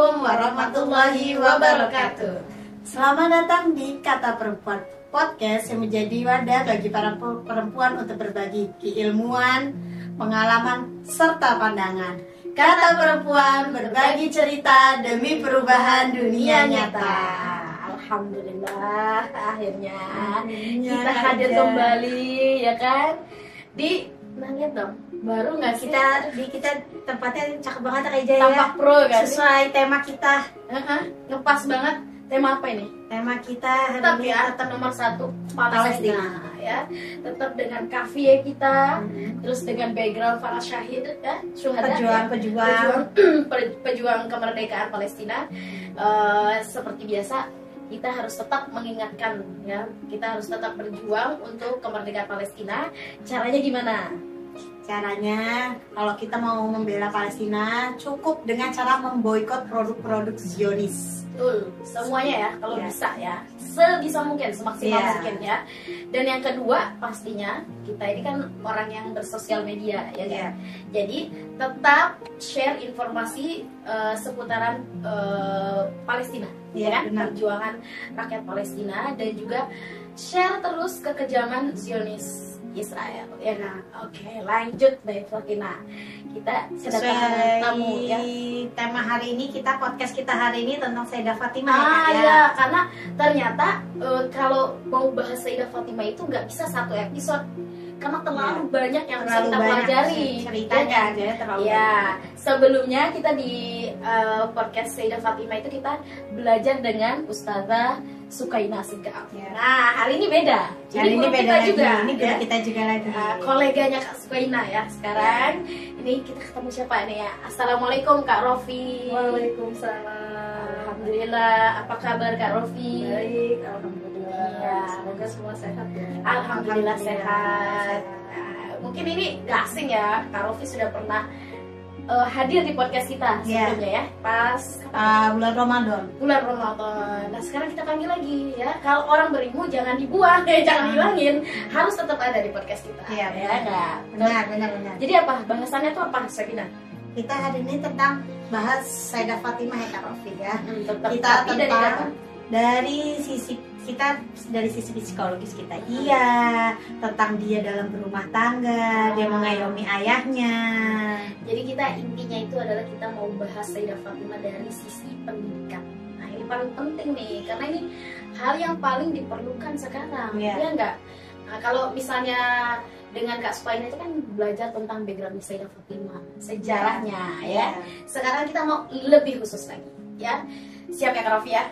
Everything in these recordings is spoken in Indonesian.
Assalamualaikum warahmatullahi wabarakatuh. Selamat datang di Kata Perempuan Podcast yang menjadi wadah bagi para perempuan untuk berbagi keilmuan, pengalaman, serta pandangan. Kata Perempuan berbagi cerita demi perubahan dunia nyata. Alhamdulillah, akhirnya kita hadir kembali, ya kan? Lihat dong, baru nggak sih? Kita tempatnya cakep banget kayak Jaya. Tampak pro kan? Sesuai tema kita. Ngepas banget. Tema apa ini? Tema kita Tetap tetap nomor 1 Palestina, ya. Tetap dengan kafie kita, terus dengan background para syahid, ya, syuhada, pejuang kemerdekaan Palestina. Seperti biasa, kita harus tetap mengingatkan, ya, kita harus tetap berjuang untuk kemerdekaan Palestina. Caranya gimana? Caranya, kalau kita mau membela Palestina, cukup dengan cara memboikot produk-produk Zionis. Betul, semuanya ya, kalau bisa ya, sebisa mungkin, semaksimal mungkin ya. Dan yang kedua, pastinya kita ini kan orang yang bersosial media, ya kan? Jadi tetap share informasi seputaran Palestina, ya kan? Perjuangan rakyat Palestina, dan juga share terus kekejaman Zionis Israel, ya kan? Oke, lanjut deh Fatina. Kita sesuai tamu, ya. Tema hari ini, podcast kita hari ini tentang Sayyidah Fatimah. Ya, karena ternyata kalau mau bahas Sayyidah Fatimah itu nggak bisa satu episode, karena terlalu banyak yang bisa kita pelajari ceritanya, ya. Sebelumnya kita di podcast Sayyidah Fatimah itu kita belajar dengan Ustazah Sukaina Sigaf. Nah, hari ini beda. Jadi ini beda kita juga. Ini ya. Kita juga lagi. Koleganya Kak Sukaina ya. Sekarang ini kita ketemu siapa nih ya? Assalamualaikum Kak Rofi. Waalaikumsalam. Alhamdulillah. Apa kabar Kak Rofi? Baik, alhamdulillah. Ya. Semoga semua sehat ya. Alhamdulillah sehat. Mungkin ini gak asing ya, Kak Rofi sudah pernah hadir di podcast kita sebelumnya ya, pas bulan Ramadan. Nah sekarang kita panggil lagi ya. Kalau orang berilmu jangan dibuang, jangan dihilangin, harus tetap ada di podcast kita. Benar. Jadi apa bahasannya tuh apa, Sakina? Kita hari ini tentang bahas Sayyidah Fatimah ya Kak Rofi ya. Kita tentang dari sisi psikologis kita, tentang dia dalam berumah tangga, dia mengayomi ayahnya. Jadi kita intinya itu adalah kita mau bahas Sayyidah Fatimah dari sisi pendidikan. Nah ini paling penting nih, karena ini hal yang paling diperlukan sekarang, ya enggak? Nah, kalau misalnya dengan Kak Sukaina itu kan belajar tentang background Sayyidah Fatimah, sejarahnya ya. Sekarang kita mau lebih khusus lagi, ya. Siap ya Kak Rofi ya?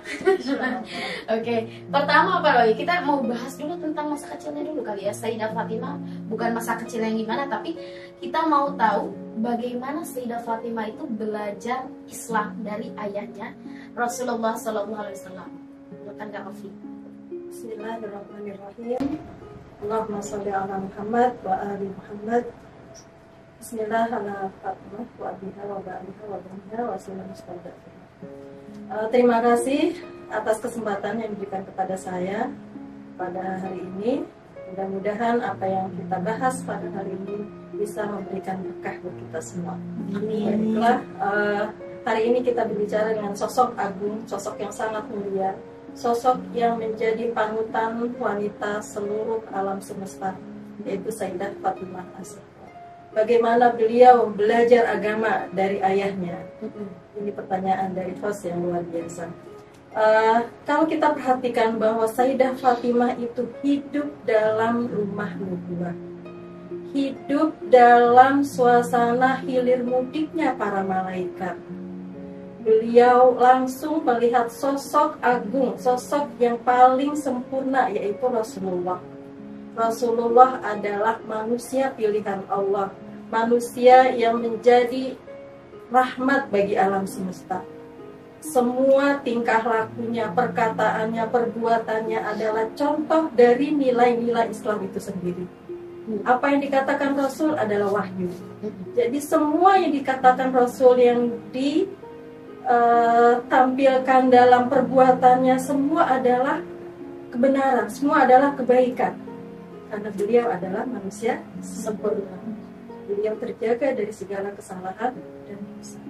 Oke, pertama apa Roy? Kita mau bahas dulu tentang masa kecilnya dulu kali ya, Sayyidah Fatimah. Bukan masa kecil yang gimana, tapi kita mau tahu bagaimana Sayyidah Fatimah itu belajar Islam dari ayahnya Rasulullah SAW. Bukan Kak Rofi. Bismillahirrahmanirrahim. Allahumma sholli ala Muhammad wa ali Muhammad. Bismillah ala Fatimah wa abiha wa ba'aliha wa baniha wa sallam. Terima kasih atas kesempatan yang diberikan kepada saya pada hari ini. Mudah-mudahan apa yang kita bahas pada hari ini bisa memberikan berkah buat kita semua. Baiklah, hari ini kita berbicara dengan sosok agung, sosok yang sangat mulia, sosok yang menjadi panutan wanita seluruh alam semesta, yaitu Sayyidah Fatimah Az-Zahra. Bagaimana beliau belajar agama dari ayahnya? Ini pertanyaan dari host yang luar biasa. Kalau kita perhatikan bahwa Sayyidah Fatimah itu hidup dalam rumah nubuwah, hidup dalam suasana hilir mudiknya para malaikat. Beliau langsung melihat sosok agung, sosok yang paling sempurna, yaitu Rasulullah. Rasulullah adalah manusia pilihan Allah, manusia yang menjadi rahmat bagi alam semesta. Semua tingkah lakunya, perkataannya, perbuatannya adalah contoh dari nilai-nilai Islam itu sendiri. Apa yang dikatakan Rasul adalah wahyu. Jadi semua yang dikatakan Rasul yang ditampilkan dalam perbuatannya semua adalah kebenaran, semua adalah kebaikan. Karena beliau adalah manusia sempurna. Beliau terjaga dari segala kesalahan dan dosa.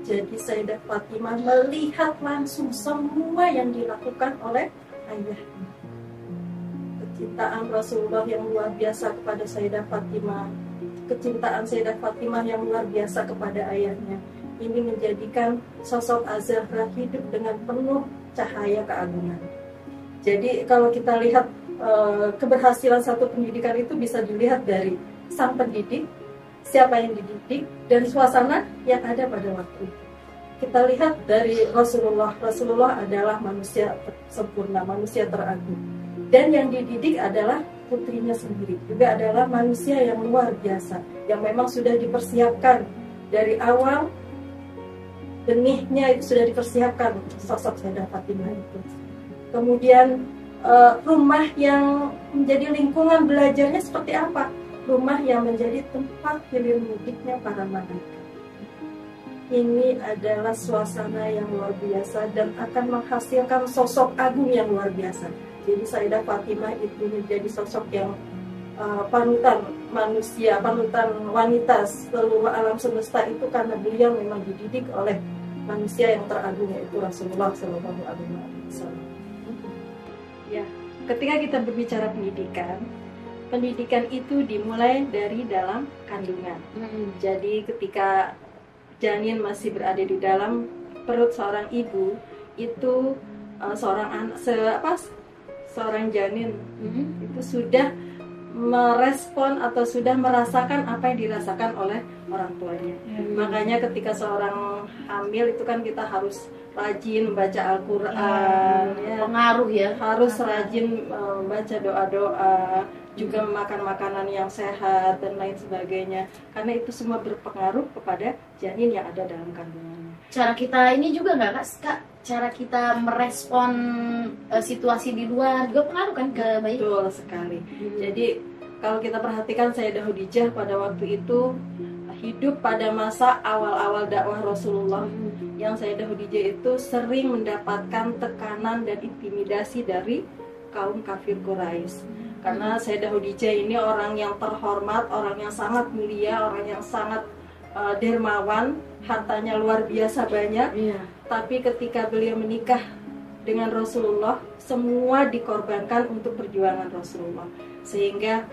Jadi Sayyidah Fatimah melihat langsung semua yang dilakukan oleh ayahnya. Kecintaan Rasulullah yang luar biasa kepada Sayyidah Fatimah, kecintaan Sayyidah Fatimah yang luar biasa kepada ayahnya, ini menjadikan sosok Az-Zahra hidup dengan penuh cahaya keagungan. Jadi kalau kita lihat keberhasilan satu pendidikan itu bisa dilihat dari sang pendidik, siapa yang dididik, dan suasana yang ada pada waktu itu. Kita lihat dari Rasulullah adalah manusia sempurna, manusia teragung. Dan yang dididik adalah putrinya sendiri, juga adalah manusia yang luar biasa, yang memang sudah dipersiapkan dari awal, benihnya itu sudah dipersiapkan sosok Sayyidah Fatimah itu. Kemudian rumah yang menjadi lingkungan belajarnya seperti apa? Rumah yang menjadi tempat hilir mudiknya para malaikat. Ini adalah suasana yang luar biasa dan akan menghasilkan sosok agung yang luar biasa. Jadi Sayyidah Fatimah itu menjadi sosok yang panutan manusia, panutan wanita seluruh alam semesta itu karena beliau memang dididik oleh manusia yang teragung, yaitu Rasulullah Shallallahu Alaihi Wasallam. Ya, ketika kita berbicara pendidikan itu dimulai dari dalam kandungan. Jadi ketika janin masih berada di dalam perut seorang ibu, itu seorang janin itu sudah merespon atau sudah merasakan apa yang dirasakan oleh orang tuanya. Makanya ketika seorang hamil itu kan kita harus rajin membaca Al-Quran, pengaruh ya, harus rajin membaca doa-doa, juga memakan makanan yang sehat dan lain sebagainya, karena itu semua berpengaruh kepada janin yang ada dalam kandungannya. Cara kita ini juga nggak Kak? Cara kita merespon situasi di luar juga pengaruh kan ke bayi? Betul sekali. Jadi kalau kita perhatikan Sayyidah Khadijah pada waktu itu hidup pada masa awal-awal dakwah Rasulullah, yang Sayyidah Khadijah itu sering mendapatkan tekanan dan intimidasi dari kaum kafir Quraisy. Karena Sayyidah Khadijah ini orang yang terhormat, orang yang sangat mulia, orang yang sangat dermawan, hartanya luar biasa banyak. Tapi ketika beliau menikah dengan Rasulullah, semua dikorbankan untuk perjuangan Rasulullah. Sehingga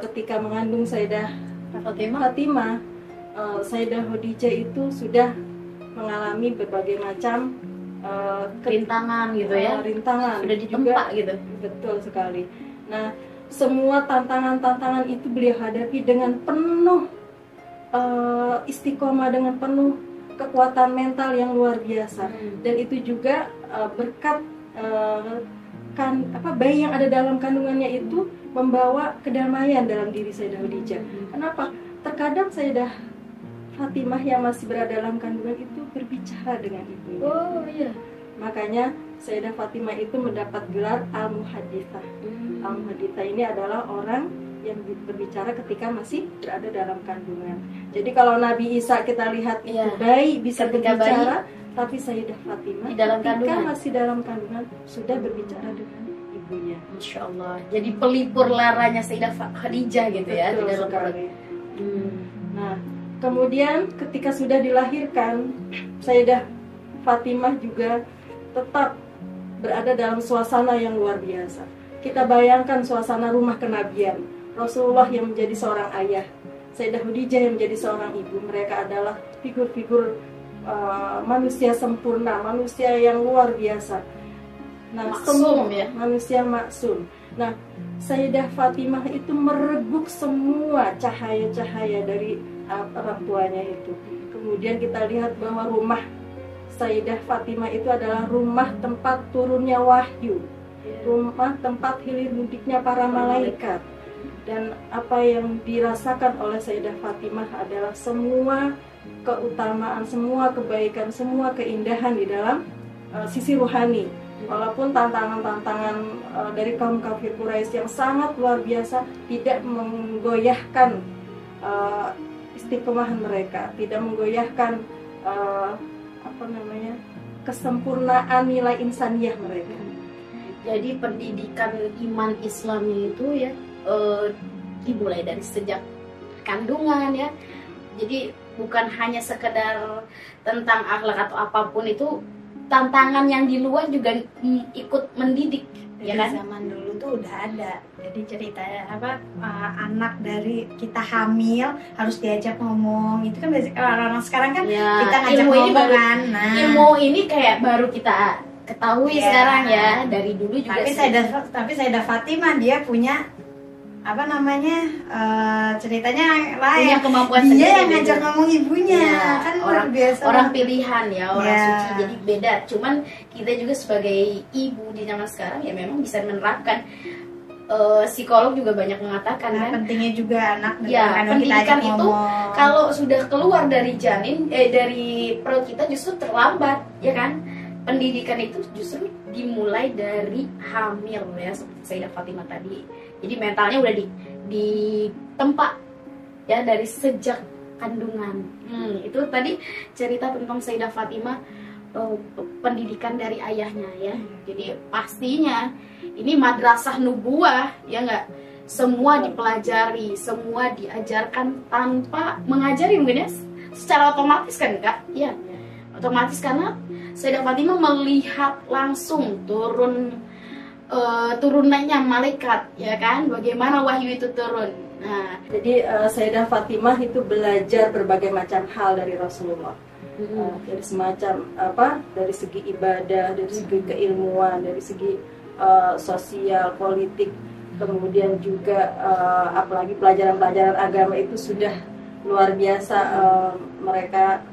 ketika mengandung Sayyidah Fatimah, Sayyidah Khadijah itu sudah mengalami berbagai macam rintangan gitu ya. Rintangan sudah ditempa juga, gitu. Betul sekali. Nah, semua tantangan-tantangan itu beliau hadapi dengan penuh istiqomah, dengan penuh kekuatan mental yang luar biasa. Dan itu juga berkat bayi yang ada dalam kandungannya itu membawa kedamaian dalam diri Sayyidah Khadijah. Kenapa? Terkadang Sayyidah Fatimah yang masih berada dalam kandungan itu berbicara dengan ibunya. Oh iya. Makanya Sayyidah Fatimah itu mendapat gelar Al-Muhadithah. Al-Muhadithah ini adalah orang yang berbicara ketika masih berada dalam kandungan. Jadi kalau Nabi Isa kita lihat itu bayi bisa berbicara, tapi Sayyidah Fatimah di dalam ketika masih dalam kandungan sudah berbicara dengan ibunya. Masya Allah. Jadi pelipur laranya Sayyidah Khadijah gitu. Betul, ya. Betul sekali. Nah, kemudian ketika sudah dilahirkan, Sayyidah Fatimah juga tetap berada dalam suasana yang luar biasa. Kita bayangkan suasana rumah kenabian. Rasulullah yang menjadi seorang ayah, Sayyidah Khadijah yang menjadi seorang ibu. Mereka adalah figur-figur manusia sempurna, manusia yang luar biasa. Nah, maksum ya, manusia maksum. Nah, Sayyidah Fatimah itu mereguk semua cahaya-cahaya dari orang tuanya itu. Kemudian kita lihat bahwa rumah Sayyidah Fatimah itu adalah rumah tempat turunnya wahyu, rumah tempat hilir mudiknya para malaikat. Dan apa yang dirasakan oleh Sayyidah Fatimah adalah semua keutamaan, semua kebaikan, semua keindahan di dalam sisi ruhani. Walaupun tantangan-tantangan dari kaum kafir Quraisy yang sangat luar biasa tidak menggoyahkan istiqomahan mereka, tidak menggoyahkan kesempurnaan nilai insaniyah mereka. Jadi pendidikan iman Islamnya itu ya dimulai dari sejak kandungan ya, Jadi bukan hanya sekedar tentang akhlak atau apapun itu, tantangan yang di luar juga ikut mendidik, ya kan? Zaman dulu tuh udah ada. Jadi ceritanya anak dari kita hamil harus diajak ngomong. Itu kan orang-orang sekarang kan Ya, kita ngajak ilmu ini ngomong baru- kan. Nah, Ilmu ini kayak baru kita ketahui Ya. sekarang ya, dari dulu juga. tapi Sayyidah Fatimah dia punya ceritanya lain. punya kemampuan Dia sendiri, yang beda. ngajak ngomong ibunya Ya, kan luar orang biasa. orang pilihan ya, orang Ya. suci, jadi beda. Cuman kita juga sebagai ibu di zaman sekarang ya memang bisa menerapkan. Psikolog juga banyak mengatakan Nah, kan, pentingnya juga anak ya, kadang kita pendidikan ajak itu ngomong. kalau sudah keluar dari janin, dari perut kita justru terlambat, ya kan? Pendidikan itu justru dimulai dari hamil ya, seperti Sayyidah Fatimah tadi. Jadi mentalnya udah di tempat ya dari sejak kandungan. Itu tadi cerita tentang Sayyidah Fatimah, pendidikan dari ayahnya ya. Jadi pastinya ini madrasah nubuah ya nggak? Semua dipelajari, semua diajarkan tanpa mengajari mungkin ya, secara otomatis kan enggak? Ya, otomatis karena Sayyidah Fatimah melihat langsung turunannya malaikat, ya kan? Bagaimana wahyu itu turun. Nah, Jadi Sayyidah Fatimah itu belajar berbagai macam hal dari Rasulullah. Dari semacam dari segi ibadah, dari segi keilmuan, dari segi sosial, politik, kemudian juga apalagi pelajaran-pelajaran agama itu sudah luar biasa. Mereka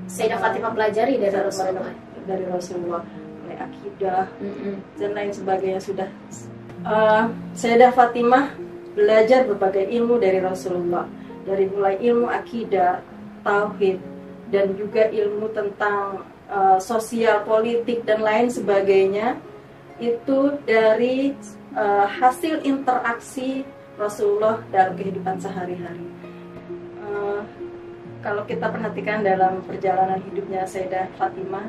Sayyidah Fatimah pelajari dari Rasulullah. Dari Rasulullah, mulai akidah dan lain sebagainya sudah. Sayyidah Fatimah belajar berbagai ilmu dari Rasulullah, dari mulai ilmu akidah, tauhid, dan juga ilmu tentang sosial, politik dan lain sebagainya. Itu dari hasil interaksi Rasulullah dalam kehidupan sehari-hari. Kalau kita perhatikan dalam perjalanan hidupnya Sayyidah Fatimah,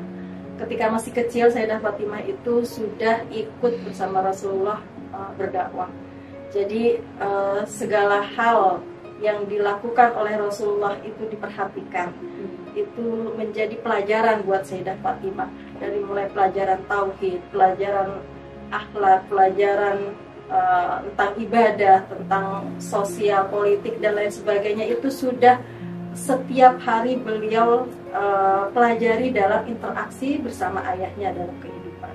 ketika masih kecil Sayyidah Fatimah itu sudah ikut bersama Rasulullah berdakwah. Jadi segala hal yang dilakukan oleh Rasulullah itu diperhatikan. Itu menjadi pelajaran buat Sayyidah Fatimah. Dari mulai pelajaran tauhid, pelajaran akhlak, pelajaran tentang ibadah, tentang sosial, politik dan lain sebagainya, itu sudah setiap hari beliau pelajari dalam interaksi bersama ayahnya dalam kehidupan.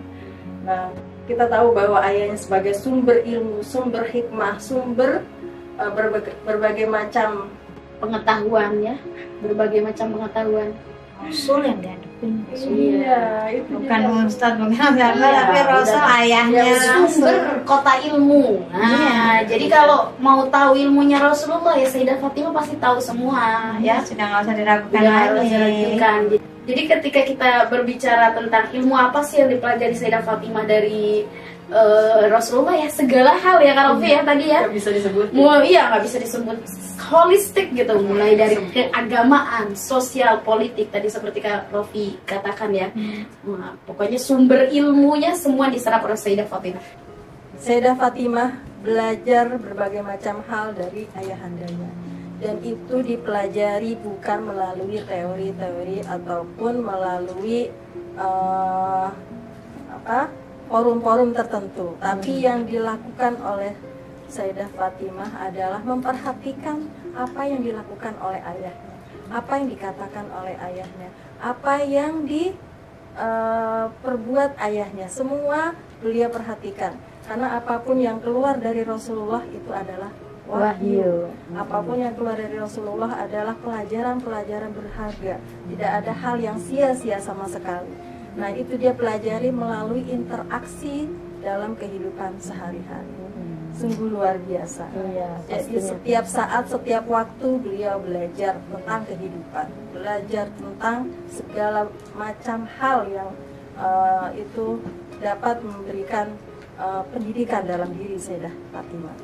Nah, kita tahu bahwa ayahnya sebagai sumber ilmu, sumber hikmah, sumber berbagai macam Pengetahuan ya, berbagai macam pengetahuan. Rasul yang dihadapin. Iya, itu Bukan juga. Ustadz, bukan apa, Iya, tapi Rasul udah. ayahnya Sumber kota ilmu. Nah, jadi kalau mau tahu ilmunya Rasulullah ya Sayyidah Fatimah pasti tahu semua ya. Sudah nggak usah diragukan Udah harus lagi. diragukan. Jadi ketika kita berbicara tentang ilmu apa sih yang dipelajari Sayyidah Fatimah dari Rasulullah ya, segala hal ya Kak Rofi ya tadi ya. Nggak bisa disebut. Iya, nggak bisa disebut, holistik gitu, mulai dari keagamaan, sosial, politik tadi seperti Kak Rofi katakan ya. Nah, pokoknya sumber ilmunya semua diserap oleh Sayyidah Fatimah. Sayyidah Fatimah belajar berbagai macam hal dari ayahandanya, dan itu dipelajari bukan melalui teori-teori ataupun melalui forum-forum tertentu, tapi yang dilakukan oleh Sayyidah Fatimah adalah memperhatikan apa yang dilakukan oleh ayahnya, apa yang dikatakan oleh ayahnya, apa yang diperbuat ayahnya, semua beliau perhatikan. Karena apapun yang keluar dari Rasulullah itu adalah wahyu. Apapun yang keluar dari Rasulullah adalah pelajaran-pelajaran berharga. Tidak ada hal yang sia-sia sama sekali. Nah, itu dia pelajari melalui interaksi dalam kehidupan sehari-hari. Sungguh luar biasa. Jadi setiap saat, setiap waktu beliau belajar tentang kehidupan, belajar tentang segala macam hal yang itu dapat memberikan pendidikan dalam diri Sayyidah Fatimah.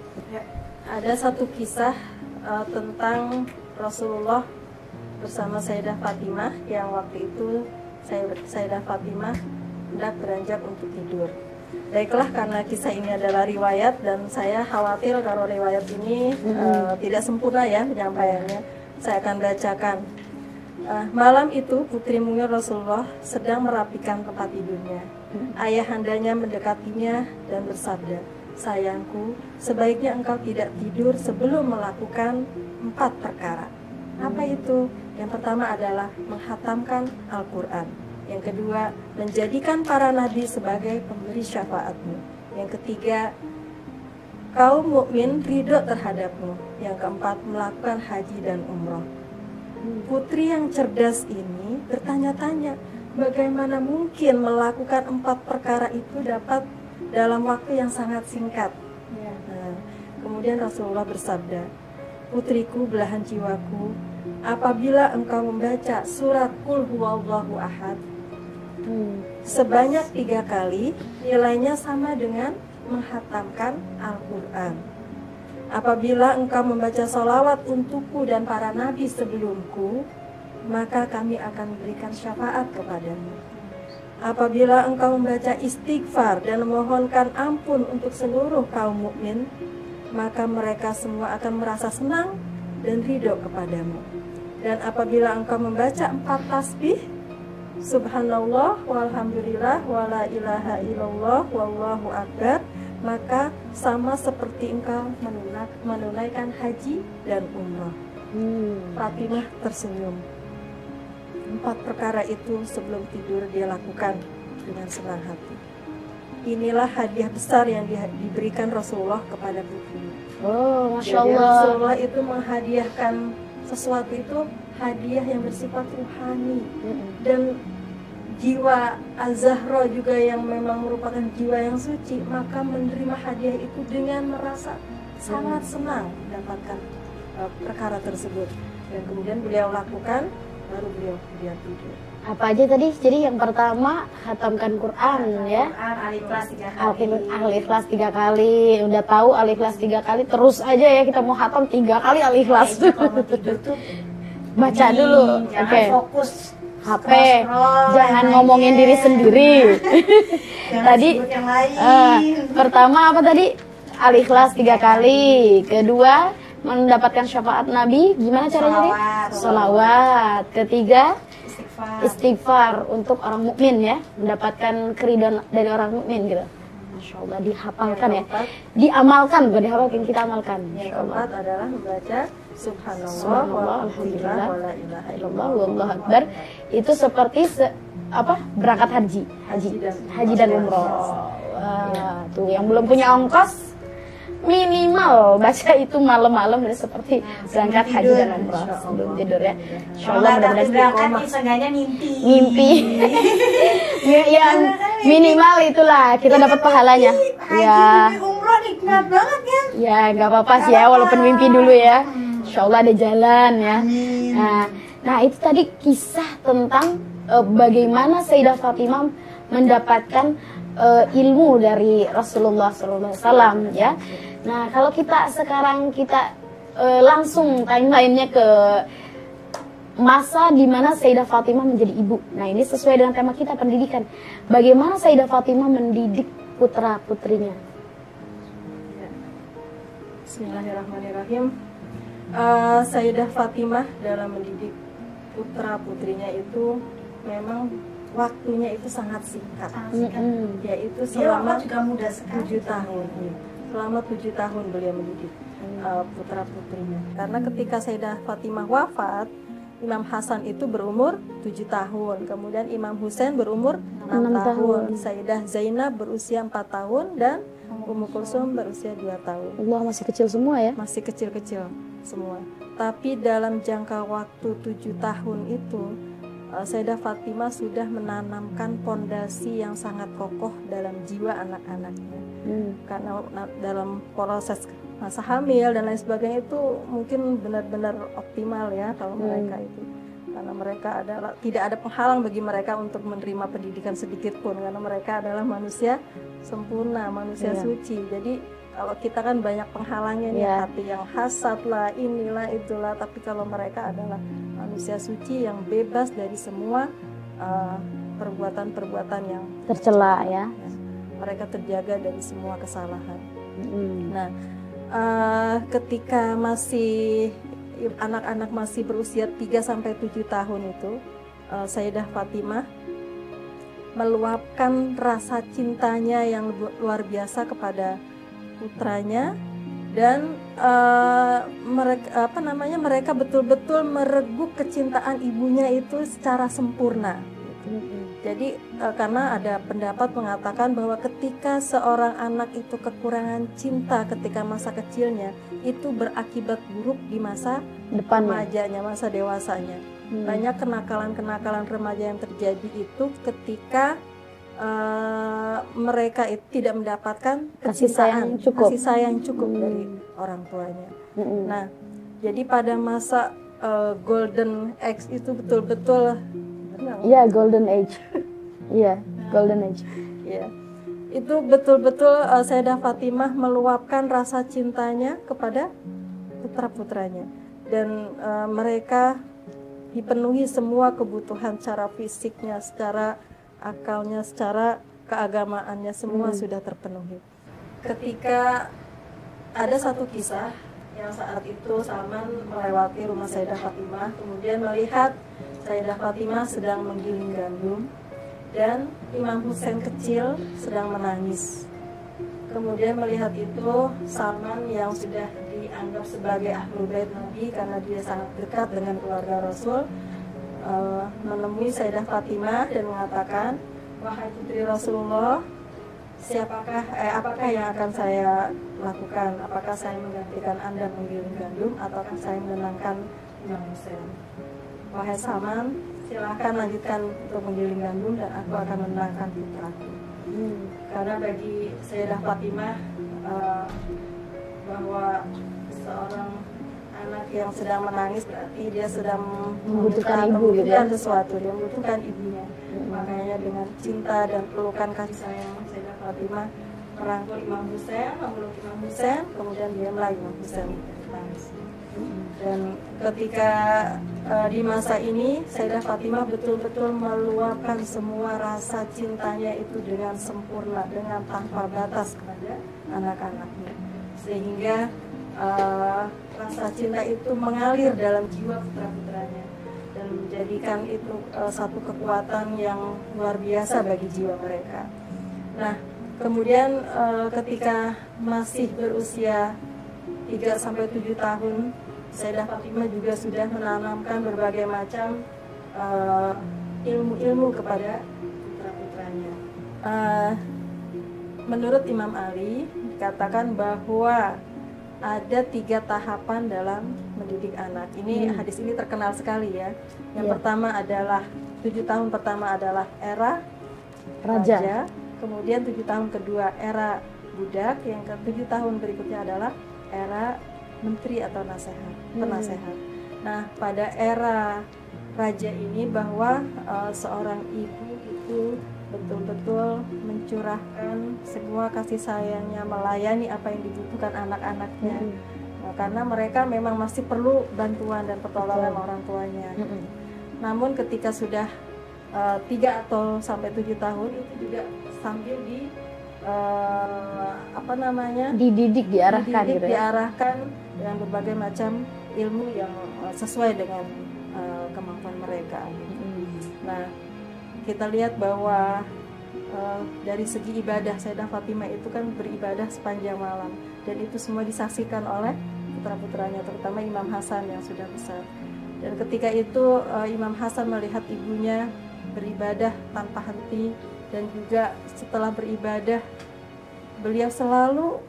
Ada satu kisah tentang Rasulullah bersama Sayyidah Fatimah yang waktu itu Sayyidah Fatimah hendak beranjak untuk tidur. Baiklah, karena kisah ini adalah riwayat dan saya khawatir kalau riwayat ini tidak sempurna ya penyampaiannya, Saya akan bacakan. Malam itu putri mungil Rasulullah sedang merapikan tempat tidurnya. Ayahandanya mendekatinya dan bersabda, sayangku, sebaiknya engkau tidak tidur sebelum melakukan 4 perkara. Apa itu? Yang pertama adalah menghatamkan Al-Quran. Yang kedua, menjadikan para nabi sebagai pemberi syafaatmu. Yang ketiga, kaum mukmin ridho terhadapmu. Yang keempat, melakukan haji dan umroh. Putri yang cerdas ini bertanya-tanya, bagaimana mungkin melakukan 4 perkara itu dapat dalam waktu yang sangat singkat. Nah, kemudian Rasulullah bersabda, putriku belahan jiwaku, apabila engkau membaca surat Qul huwallahu ahad sebanyak 3 kali, nilainya sama dengan menghatamkan Al-Quran. Apabila engkau membaca sholawat untukku dan para nabi sebelumku, maka kami akan memberikan syafaat kepadamu. Apabila engkau membaca istighfar dan memohonkan ampun untuk seluruh kaum mukmin, maka mereka semua akan merasa senang dan ridho kepadamu. Dan apabila engkau membaca 4 tasbih, subhanallah walhamdulillah wala ilaha illallah wallahu akbar, maka sama seperti engkau menunaikan haji dan umrah. Fatimah tersenyum. 4 perkara itu sebelum tidur dia lakukan dengan senang hati. Inilah hadiah besar yang diberikan Rasulullah kepada putri. Oh, Masya Jadi Allah. Rasulullah itu menghadiahkan sesuatu itu hadiah yang bersifat ruhani. Dan jiwa Az-Zahra juga yang memang merupakan jiwa yang suci, maka menerima hadiah itu dengan merasa sangat senang mendapatkan perkara tersebut. Dan kemudian beliau lakukan, baru beliau tidur. Apa aja tadi? Jadi yang pertama hatamkan Quran ya. Al-Ikhlas 3 kali. Al-Ikhlas 3 kali. Udah tahu Al-Ikhlas 3 kali, terus aja ya kita mau hatam 3 kali Al-Ikhlas. Nah, itu kalau mau tidur tuh Baca dulu. jangan Oke. fokus HP, scroll, jangan main ngomongin diri game. sendiri. Jangan Tadi sibuk yang lain. pertama apa tadi? Al-Ikhlas 3 kali. Kedua, mendapatkan syafaat Nabi. Gimana caranya nih? Sholawat. Ketiga, istighfar untuk orang mukmin ya, mendapatkan keridhaan dari orang mukmin gitu. Masya Allah, dihafalkan ya, diamalkan, bukan dihafalkan, kita amalkan. Yang keempat adalah membaca subhanallah Subhanallah, walhamdulillah alhamdulillah, wala ilaha Allah, illallah wallahu akbar. Itu seperti berangkat haji dan umroh. Wah, tuh yang belum punya ongkos minimal baca itu malam-malam udah seperti berangkat haji dan umroh sebelum tidur ya. Insyaallah mudah-mudahan berangkat seenggaknya mimpi. Yang minimal itulah kita dapat pahalanya. Ya. Haji umroh nikmat banget kan? Ya nggak apa-apa sih ya, walaupun mimpi dulu ya. Insyaallah ada jalan ya. Nah itu tadi kisah tentang bagaimana Sayyidah Fatimah mendapatkan ilmu dari Rasulullah SAW ya. Nah kalau kita sekarang langsung timelinenya ke masa di mana Sayyidah Fatimah menjadi ibu. Nah ini sesuai dengan tema kita, pendidikan. Bagaimana Sayyidah Fatimah mendidik putra-putrinya? Bismillahirrahmanirrahim. Sayyidah Fatimah dalam mendidik putra-putrinya itu memang waktunya itu sangat singkat. Yaitu selama juga muda sekali. 7 tahun. Selama 7 tahun beliau mendidik putra-putrinya. Karena ketika Sayyidah Fatimah wafat, Imam Hasan itu berumur 7 tahun. Kemudian Imam Husain berumur 6 tahun. Sayyidah Zainab berusia 4 tahun dan Ummu Kulsum berusia 2 tahun. Allah, masih kecil semua ya? Masih kecil-kecil semua. Tapi dalam jangka waktu 7 tahun itu, Sayyidah Fatimah sudah menanamkan pondasi yang sangat kokoh dalam jiwa anak-anaknya. Karena dalam proses masa hamil dan lain sebagainya itu mungkin benar-benar optimal ya kalau mereka itu. Karena mereka tidak ada penghalang bagi mereka untuk menerima pendidikan sedikit pun, karena mereka adalah manusia sempurna, manusia suci. Jadi kalau kita kan banyak penghalangnya nih, hati yang hasad lah, inilah itulah. Tapi kalau mereka adalah manusia suci yang bebas dari semua perbuatan-perbuatan yang tercela ya. Mereka terjaga dari semua kesalahan. Nah, ketika masih anak-anak masih berusia 3-7 tahun itu, Sayyidah Fatimah meluapkan rasa cintanya yang luar biasa kepada putranya, dan mereka betul-betul mereguk kecintaan ibunya itu secara sempurna. Jadi karena ada pendapat mengatakan bahwa ketika seorang anak itu kekurangan cinta ketika masa kecilnya, itu berakibat buruk di masa remajanya, masa dewasanya. Banyak kenakalan-kenakalan remaja yang terjadi itu ketika mereka itu tidak mendapatkan kasih sayang cukup dari orang tuanya. Nah, jadi pada masa golden age itu betul-betul golden age. Golden age. Itu betul-betul Sayyidah Fatimah meluapkan rasa cintanya kepada putra-putranya, dan mereka dipenuhi semua kebutuhan secara fisiknya, secara akalnya, secara keagamaannya, semua sudah terpenuhi. Ketika ada satu kisah yang saat itu Salman melewati rumah Sayyidah Fatimah, kemudian melihat Sayyidah Fatimah sedang menggiling gandum dan Imam Husain kecil sedang menangis. Kemudian melihat itu, Salman yang sudah dianggap sebagai Ahlul Bait Nabi karena dia sangat dekat dengan keluarga Rasul, menemui Sayyidah Fatimah dan mengatakan, "Wahai putri Rasulullah, apakah yang akan saya lakukan? Apakah saya menggantikan Anda menggiling gandum ataukah saya menenangkan Imam Husain? Wahai Salman, silahkan lanjutkan untuk menggiling gandum dan aku akan menenangkan putraku." Karena bagi Sayyidah Fatimah bahwa seorang anak yang sedang menangis berarti dia sedang membutuhkan ibu, sesuatu, dia membutuhkan ibunya. Makanya dengan cinta dan pelukan kasih sayang, Sayyidah Fatimah merangkul Imam Husain, memeluk Imam Husain, kemudian diamlah Imam Husain menangis. Dan ketika di masa ini Sayyidah Fatimah betul-betul meluapkan semua rasa cintanya itu dengan sempurna, dengan tanpa batas kepada anak-anaknya, sehingga rasa cinta itu mengalir dalam jiwa putra-putranya dan menjadikan itu satu kekuatan yang luar biasa bagi jiwa mereka. Nah, kemudian ketika masih berusia 3-7 tahun, Sayyidah Fatimah juga sudah menanamkan berbagai macam ilmu-ilmu kepada putra-putranya. Menurut Imam Ali dikatakan bahwa ada 3 tahapan dalam mendidik anak. Ini hadis ini terkenal sekali ya. Yang pertama adalah 7 tahun pertama adalah era raja. Kemudian 7 tahun kedua era budak. Yang ke 7 tahun berikutnya adalah era menteri atau penasehat. Nah, pada era raja ini bahwa seorang ibu itu betul-betul mencurahkan semua kasih sayangnya, melayani apa yang dibutuhkan anak-anaknya. Nah, karena mereka memang masih perlu bantuan dan pertolongan orang tuanya. Namun ketika sudah 3 atau sampai 7 tahun itu juga sambil diarahkan dengan berbagai macam ilmu yang sesuai dengan kemampuan mereka. Nah, kita lihat bahwa dari segi ibadah, Sayyidah Fatimah itu kan beribadah sepanjang malam, dan itu semua disaksikan oleh putra-putranya, terutama Imam Hasan yang sudah besar. Dan ketika itu Imam Hasan melihat ibunya beribadah tanpa henti, dan juga setelah beribadah beliau selalu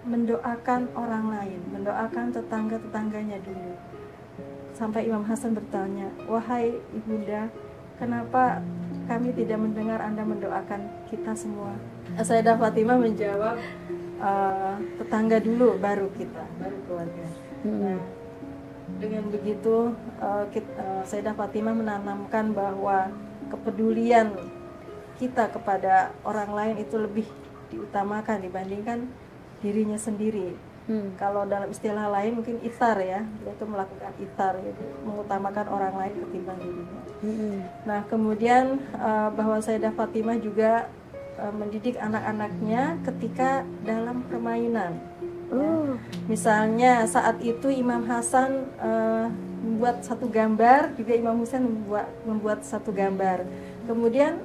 mendoakan orang lain, mendoakan tetangga-tetangganya dulu. Sampai Imam Hasan bertanya, "Wahai ibunda, kenapa kami tidak mendengar Anda mendoakan kita semua?" Sayyidah Fatimah menjawab, "Tetangga dulu, baru kita, baru keluarga." Nah, dengan begitu Sayyidah Fatimah menanamkan bahwa kepedulian kita kepada orang lain itu lebih diutamakan dibandingkan dirinya sendiri. Kalau dalam istilah lain mungkin ithar ya, yaitu melakukan ithar, yaitu mengutamakan orang lain ketimbang dirinya. Nah, kemudian bahwa Sayyidah Fatimah juga mendidik anak-anaknya ketika dalam permainan. Misalnya saat itu Imam Hasan membuat satu gambar, juga Imam Husain membuat satu gambar. Kemudian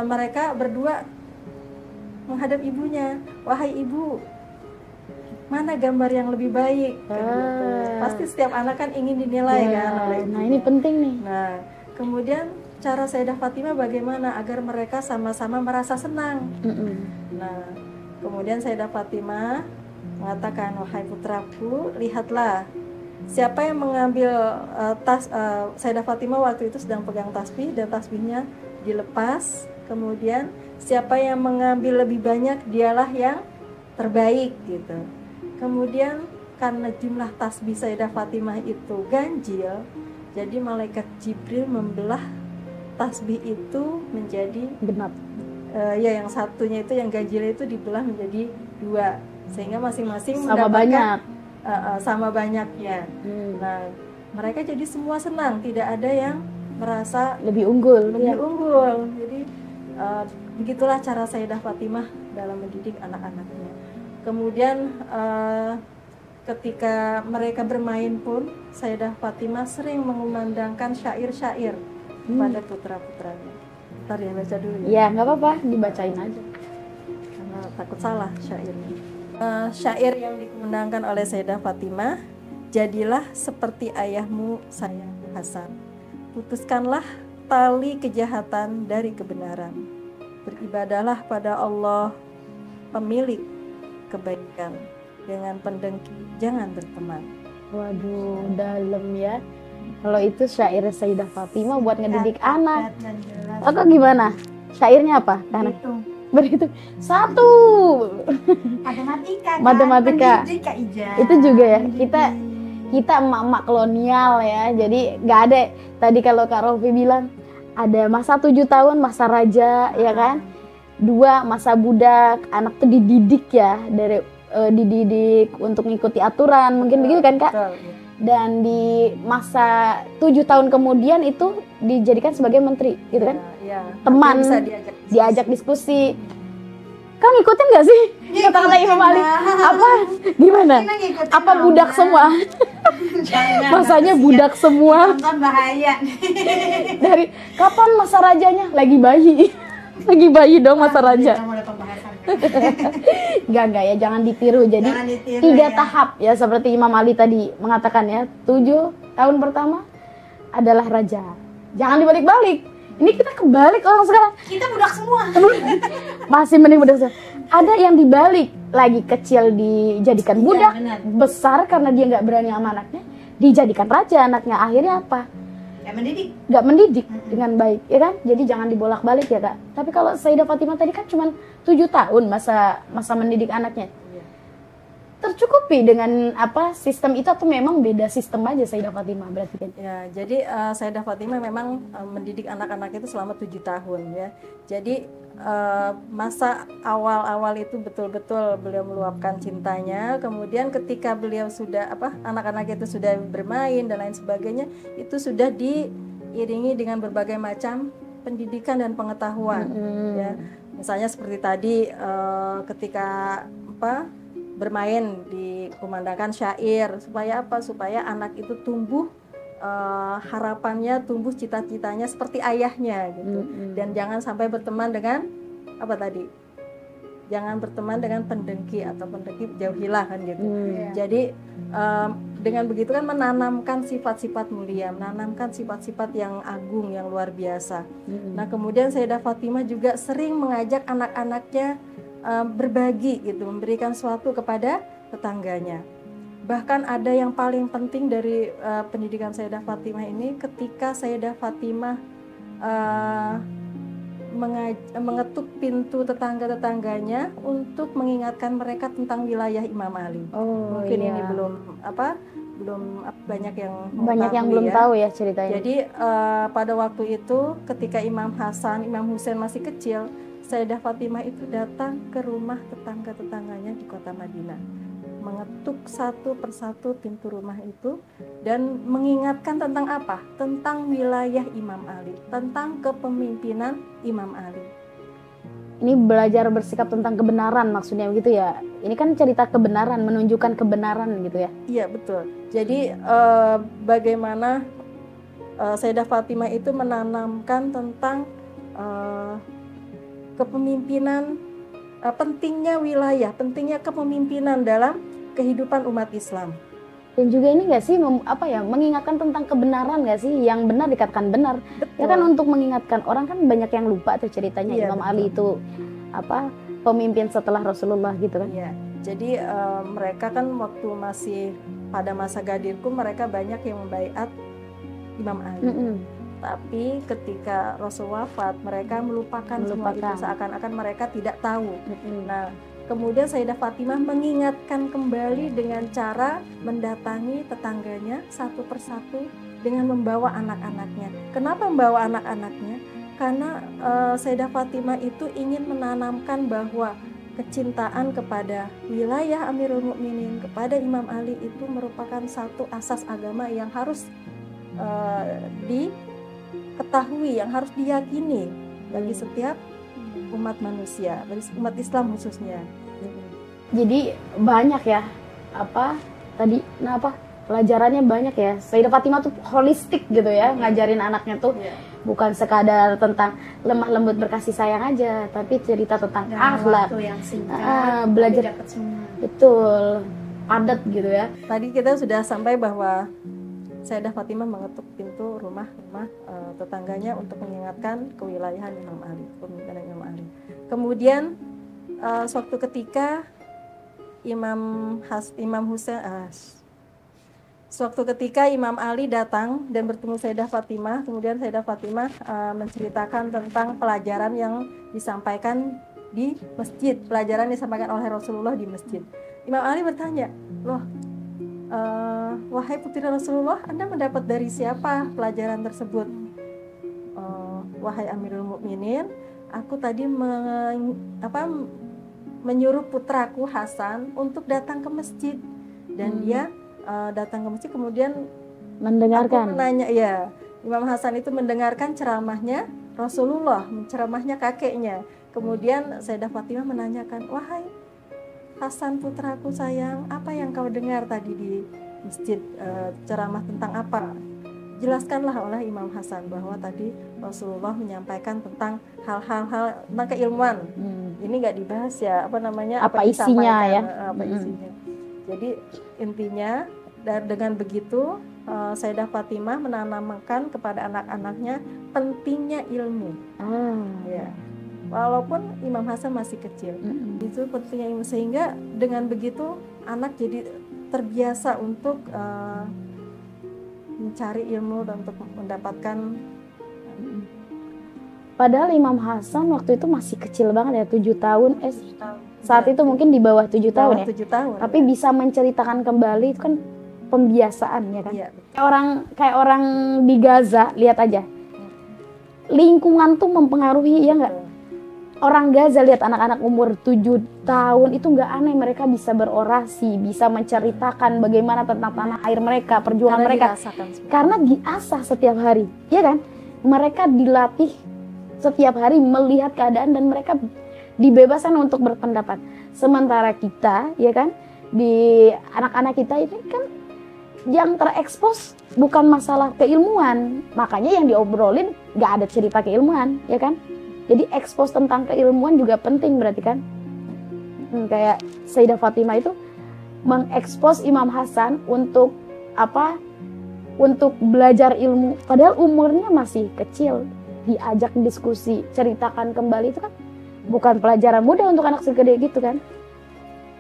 mereka berdua menghadap ibunya, wahai ibu, mana gambar yang lebih baik? Kan gitu. Pasti setiap anak kan ingin dinilai kan oleh ibunya. Nah ini penting nih. Nah, kemudian cara Sayyidah Fatimah bagaimana agar mereka sama-sama merasa senang? Nah, kemudian Sayyidah Fatimah mengatakan, wahai putraku, lihatlah siapa yang mengambil Sayyidah Fatimah waktu itu sedang pegang tasbih dan tasbihnya dilepas. Kemudian siapa yang mengambil lebih banyak dialah yang terbaik gitu. Kemudian karena jumlah tasbih Sayyidah Fatimah itu ganjil, jadi malaikat Jibril membelah tasbih itu menjadi Genap. Ya yang satunya itu yang ganjil itu dibelah menjadi 2 sehingga masing-masing Sama banyak. Sama banyaknya. Nah, mereka jadi semua senang, tidak ada yang merasa Lebih unggul. lebih unggul. Jadi begitulah cara Sayyidah Fatimah dalam mendidik anak-anaknya. Kemudian ketika mereka bermain pun Sayyidah Fatimah sering mengumandangkan syair-syair kepada putra-putranya. Ntar ya baca dulu ya. Ya nggak apa-apa, dibacain aja. Karena takut salah syairnya. Syair yang dikumandangkan oleh Sayyidah Fatimah, jadilah seperti ayahmu sayangku Hasan, putuskanlah tali kejahatan dari kebenaran, beribadahlah pada Allah pemilik kebaikan, dengan pendengki jangan berteman. Waduh, dalam ya. Kalau itu syair Sayyidah Fatimah buat ngedidik anak. Atau gimana? Syairnya apa? Anak berhitung 1. Matematika. Itu juga ya. Kita emak-emak kolonial ya. Jadi nggak ada tadi kalau Kak Rofi bilang ada masa 7 tahun masa raja ya kan. 2 masa budak, anak tuh dididik ya dari dididik untuk mengikuti aturan, mungkin begitu kan Kak? Betul. Dan di masa 7 tahun kemudian itu dijadikan sebagai menteri, gitu kan? Ya, Teman, bisa diajak diskusi. Kau ngikutin nggak sih? Kata-kata Imam Ali. Apa? Gimana? Apa budak semua? Masanya budak semua. Bahaya. Dari kapan masa rajanya? Lagi bayi. Lagi bayi dong masa raja. Enggak ya, jangan ditiru. Jadi Jangan ditiru, 3 ya. tahap ya, seperti Imam Ali tadi mengatakan ya. 7 tahun pertama adalah raja. Jangan dibalik-balik. Ini kita kebalik orang sekarang. Kita budak semua. Masih mending budak semua. Ada yang dibalik, lagi kecil dijadikan Iya, budak, benar. besar karena dia nggak berani sama anaknya, dijadikan raja anaknya. Akhirnya apa? Ya mendidik. Nggak mendidik dengan baik, ya kan? Jadi jangan dibolak-balik ya Kak. Tapi kalau Sayyidah Fatimah tadi kan cuma 7 tahun masa mendidik anaknya. Tercukupi dengan apa sistem itu atau memang beda sistem aja Sayyidah Fatimah berarti kan? Ya, jadi Sayyidah Fatimah memang mendidik anak-anak itu selama 7 tahun ya. Jadi masa awal-awal itu betul-betul beliau meluapkan cintanya. Kemudian ketika beliau sudah anak-anak itu sudah bermain dan lain sebagainya, itu sudah diiringi dengan berbagai macam pendidikan dan pengetahuan. Ya, misalnya seperti tadi ketika bermain dikumandangkan syair supaya apa? Supaya anak itu tumbuh harapannya, tumbuh cita-citanya seperti ayahnya gitu. Dan jangan sampai berteman dengan apa tadi? Jangan berteman dengan pendengki atau pendengki jauhilah kan gitu. Jadi dengan begitu kan menanamkan sifat-sifat mulia, menanamkan sifat-sifat yang agung, yang luar biasa. Nah, kemudian Sayyidah Fatimah juga sering mengajak anak-anaknya berbagi gitu, memberikan sesuatu kepada tetangganya. Bahkan ada yang paling penting dari pendidikan Sayyidah Fatimah ini, ketika Sayyidah Fatimah mengetuk pintu tetangga-tetangganya untuk mengingatkan mereka tentang wilayah Imam Ali. Mungkin ini belum banyak yang belum tahu ya ceritanya. Jadi pada waktu itu ketika Imam Hasan, Imam Husain masih kecil, Sayyidah Fatimah itu datang ke rumah tetangga-tetangganya di kota Madinah, mengetuk satu persatu pintu rumah itu dan mengingatkan tentang apa? Tentang wilayah Imam Ali, tentang kepemimpinan Imam Ali. ini belajar bersikap tentang kebenaran maksudnya begitu ya. Ini kan cerita kebenaran, menunjukkan kebenaran gitu ya. Iya betul. Jadi bagaimana Sayyidah Fatimah itu menanamkan tentang kepemimpinan, pentingnya wilayah, pentingnya kepemimpinan dalam kehidupan umat Islam. Dan juga ini nggak sih mengingatkan tentang kebenaran nggak sih, yang benar dikatakan benar. Betul. Ya kan, untuk mengingatkan orang kan banyak yang lupa tuh ceritanya. Iya, Imam betul. Ali itu pemimpin setelah Rasulullah gitu kan. Iya. Jadi mereka kan waktu masih pada masa Gadirkum mereka banyak yang membaiat Imam Ali. Tapi ketika Rasul wafat mereka melupakan semua itu, seakan-akan mereka tidak tahu. Nah, kemudian Sayyidah Fatimah mengingatkan kembali dengan cara mendatangi tetangganya satu persatu dengan membawa anak-anaknya. Kenapa membawa anak-anaknya? Karena Sayyidah Fatimah itu ingin menanamkan bahwa kecintaan kepada wilayah Amirul Mukminin, kepada Imam Ali itu merupakan satu asas agama yang harus diketahui, yang harus diyakini bagi setiap umat manusia, bagi umat Islam khususnya. Jadi banyak ya pelajarannya banyak ya. Sayyidah Fatimah tuh holistik gitu ya, ngajarin anaknya tuh bukan sekadar tentang lemah lembut berkasih sayang aja, tapi cerita tentang akhlak. Yang singkat, belajar dapat semua. Betul, padat gitu ya. Tadi kita sudah sampai bahwa Sayyidah Fatimah mengetuk pintu rumah tetangganya untuk mengingatkan kewilayahan Imam Ali, kepemimpinan Imam Ali. Kemudian suatu ketika suatu ketika Imam Ali datang dan bertemu Sayyidah Fatimah, kemudian Sayyidah Fatimah menceritakan tentang pelajaran yang disampaikan di masjid, pelajaran yang disampaikan oleh Rasulullah di masjid. Imam Ali bertanya, loh, wahai putri Rasulullah, Anda mendapat dari siapa pelajaran tersebut? Wahai Amirul Mukminin, aku tadi menyuruh putraku Hasan untuk datang ke masjid, dan dia datang ke masjid, kemudian mendengarkan. Aku menanya, ya, Imam Hasan itu mendengarkan ceramahnya Rasulullah, ceramahnya kakeknya. Kemudian Sayyidah Fatimah menanyakan, wahai Hasan putraku sayang, apa yang kau dengar tadi di masjid, ceramah tentang apa? Jelaskanlah oleh Imam Hasan bahwa tadi Rasulullah menyampaikan tentang hal-hal tentang keilmuan. Ini nggak dibahas ya, apa isinya ya? Apa isinya. Jadi intinya dengan begitu Sayyidah Fatimah menanamkan kepada anak-anaknya pentingnya ilmu. Ya. Walaupun Imam Hasan masih kecil, itu pentingnya ilmu, sehingga dengan begitu anak jadi terbiasa untuk mencari ilmu dan untuk mendapatkan. Padahal Imam Hasan waktu itu masih kecil banget ya, 7 tahun. Saat itu mungkin di bawah 7 tahun ya. 7 tahun. Tapi ya, bisa menceritakan kembali, itu kan pembiasaan ya kan. Ya. Kayak orang di Gaza, lihat aja. Lingkungan tuh mempengaruhi, ya enggak? Orang Gaza, lihat anak-anak umur 7 tahun itu nggak aneh, mereka bisa berorasi, bisa menceritakan bagaimana tentang tanah air mereka, perjuangan mereka. Karena diasah setiap hari, ya kan? Mereka dilatih setiap hari melihat keadaan dan mereka dibebaskan untuk berpendapat. Sementara kita, ya kan, di anak-anak kita ini kan yang terekspos bukan masalah keilmuan, makanya yang diobrolin nggak ada cerita keilmuan, ya kan? Jadi ekspos tentang keilmuan juga penting berarti kan. Kayak Sayyidah Fatimah itu mengekspos Imam Hasan untuk untuk belajar ilmu, padahal umurnya masih kecil. Diajak diskusi, ceritakan kembali, itu kan bukan pelajaran mudah untuk anak segede gitu kan.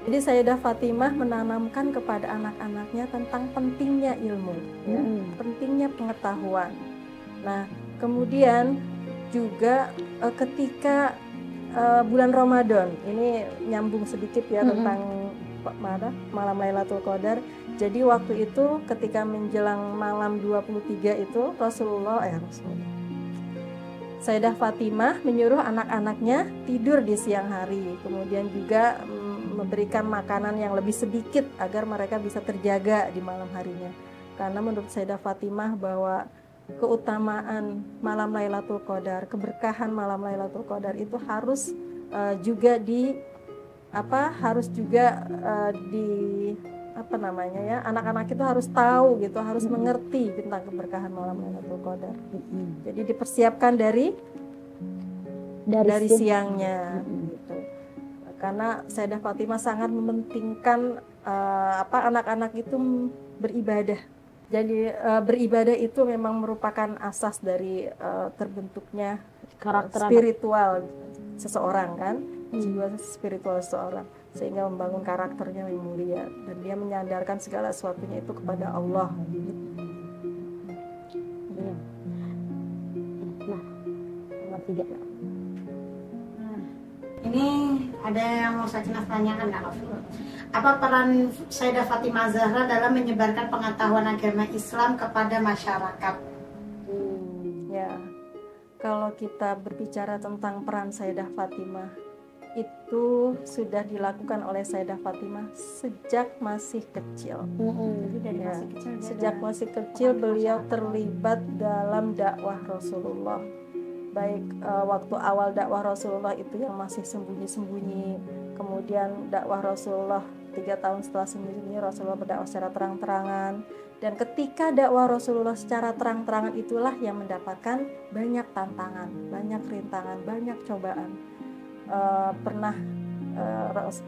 Jadi Sayyidah Fatimah menanamkan kepada anak-anaknya tentang pentingnya ilmu, ya, pentingnya pengetahuan. Nah, kemudian juga ketika bulan Ramadan, ini nyambung sedikit ya tentang malam Lailatul Qadar. Jadi waktu itu ketika menjelang malam 23 itu Sayyidah Fatimah menyuruh anak-anaknya tidur di siang hari, kemudian juga memberikan makanan yang lebih sedikit agar mereka bisa terjaga di malam harinya. Karena menurut Sayyidah Fatimah bahwa keutamaan malam Lailatul Qadar, keberkahan malam Lailatul Qadar itu harus juga harus juga anak-anak itu harus tahu gitu, harus mengerti tentang keberkahan malam Lailatul Qadar. Jadi dipersiapkan dari siangnya gitu. Karena Sayyidah Fatimah sangat mementingkan anak-anak itu beribadah. Jadi beribadah itu memang merupakan asas dari terbentuknya karakter spiritual seseorang kan, jiwa spiritual seseorang, sehingga membangun karakternya yang mulia dan dia menyandarkan segala sesuatunya itu kepada Allah. Nah, nomor 3. Ini ada yang mau saya tanyakan Kak Novi. Apa peran Sayyidah Fatimah Zahra dalam menyebarkan pengetahuan agama Islam kepada masyarakat? Ya, kalau kita berbicara tentang peran Sayyidah Fatimah, itu sudah dilakukan oleh Sayyidah Fatimah sejak masih kecil. Sejak masih kecil beliau terlibat dalam dakwah Rasulullah. Baik waktu awal dakwah Rasulullah itu yang masih sembunyi-sembunyi, kemudian dakwah Rasulullah 3 tahun setelah sembunyi, Rasulullah berdakwah secara terang-terangan, dan ketika dakwah Rasulullah secara terang-terangan itulah yang mendapatkan banyak tantangan, banyak rintangan, banyak cobaan.